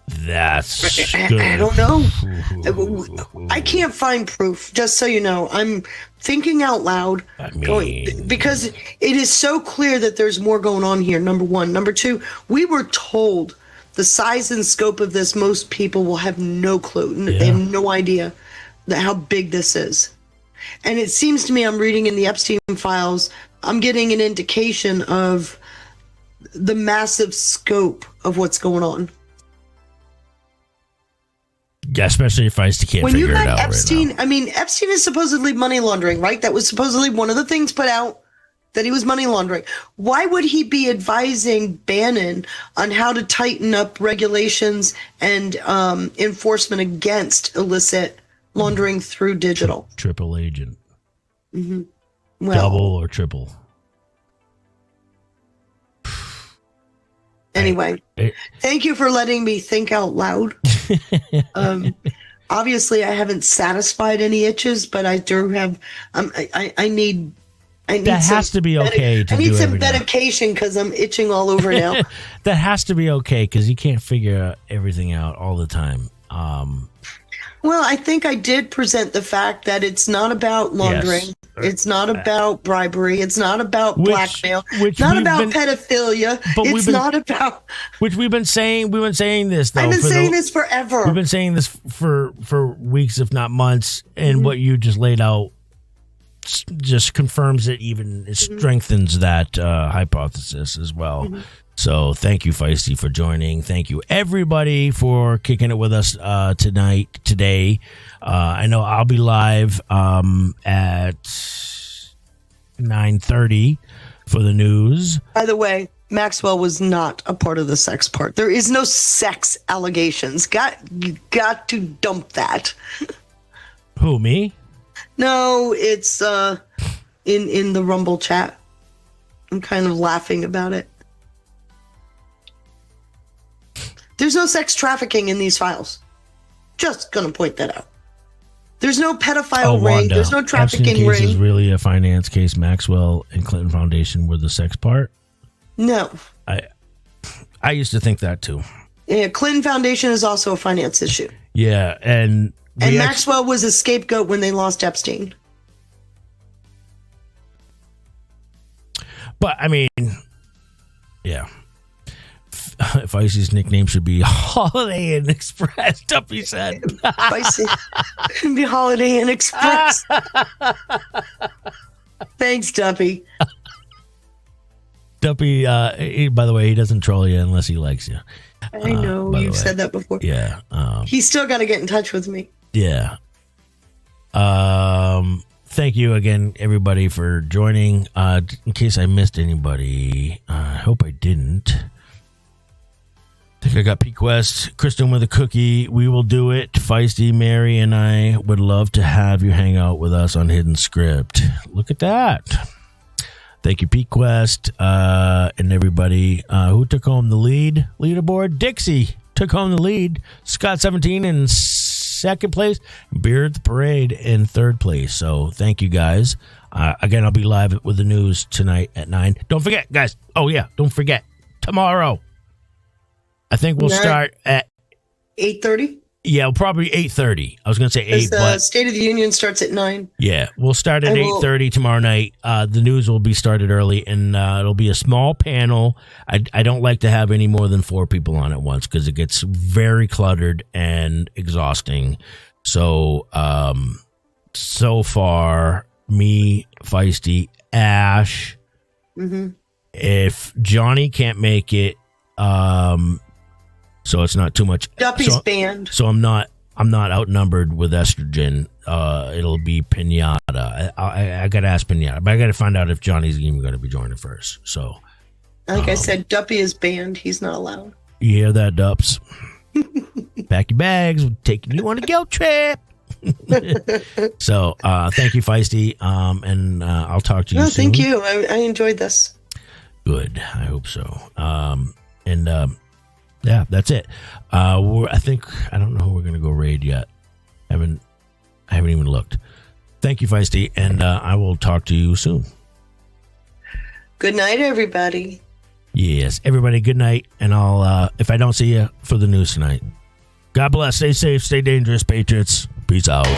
That's good. I don't know. I can't find proof. Just so you know, I'm thinking out loud, because it is so clear that there's more going on here. Number one, number two, we were told the size and scope of this. Most people will have no clue. They have no idea how big this is. And it seems to me, I'm reading in the Epstein files, I'm getting an indication of the massive scope of what's going on. Yeah, especially if Feisty can't figure it out. When you got Epstein, right now. Epstein is supposedly money laundering, right? That was supposedly one of the things put out, that he was money laundering. Why would he be advising Bannon on how to tighten up regulations and enforcement against illicit laundering through digital? Triple agent. Mm-hmm. Double or triple. Anyway, thank you for letting me think out loud. Obviously, I haven't satisfied any itches, but I do have. I need. That has to be okay. I need some medication because I'm itching all over now. That has to be okay because you can't figure everything out all the time. Well, I think I did present the fact that it's not about laundering. Yes. It's not about bribery. It's not about blackmail. It's not about pedophilia. It's not about. Which we've been saying. We've been saying this, though. I've been saying this forever. We've been saying this for weeks, if not months. And what you just laid out just confirms it, it strengthens that hypothesis as well. Mm-hmm. So thank you, Feisty, for joining. Thank you, everybody, for kicking it with us today. I know I'll be live at 9:30 for the news. By the way, Maxwell was not a part of the sex part. There is no sex allegations. You got to dump that. Who, me? No, it's in the Rumble chat. I'm kind of laughing about it. There's no sex trafficking in these files. Just gonna point that out. There's no pedophile ring. Wanda. There's no Epstein trafficking case ring. is really a finance case. Maxwell and Clinton Foundation were the sex part. No. I used to think that too. Yeah, Clinton Foundation is also a finance issue. Yeah, and Maxwell was a scapegoat when they lost Epstein. But I mean, yeah. Feisty's nickname should be Holiday Inn Express, Duffy said. Feisty. Be Holiday Inn Express. Thanks, Duffy. Duffy, by the way, he doesn't troll you unless he likes you. I know, you've said that before. Yeah. He's still got to get in touch with me. Yeah. Thank you again, everybody, for joining. In case I missed anybody, I hope I didn't. I think I got Pete Quest, Kristen with a cookie. We will do it. Feisty, Mary, and I would love to have you hang out with us on Hidden Script. Look at that. Thank you, Pete Quest, and everybody. Who took home the leaderboard? Dixie took home the lead. Scott 17 in second place. Beer at the Parade in third place. So thank you, guys. Again, I'll be live with the news tonight at 9. Don't forget, guys. Oh, yeah. Don't forget. Tomorrow. I think we'll start at 8:30. Yeah, probably 8:30. I was going to say 8, but State of the Union starts at 9. Yeah, we'll start at 8:30 tomorrow night. The news will be started early, and it'll be a small panel. I don't like to have any more than 4 people on at once because it gets very cluttered and exhausting. So, so far, me, Feisty, Ash. Mm-hmm. If Johnny can't make it, so it's not too much. Duffy's banned. So I'm not outnumbered with estrogen. It'll be Pinata. I got to ask Pinata, but I got to find out if Johnny's even going to be joining first. So, like I said, Duffy is banned. He's not allowed. You hear that, Dups? Pack your bags. We're taking you on a guilt trip. So, thank you, Feisty. And I'll talk to you soon. Thank you. I enjoyed this. Good. I hope so. Yeah, that's it. I don't know who we're gonna go raid yet. I haven't even looked. Thank you, Feisty, and I will talk to you soon. Good night, everybody. Yes, everybody. Good night, and I'll if I don't see you for the news tonight. God bless. Stay safe. Stay dangerous, Patriots. Peace out.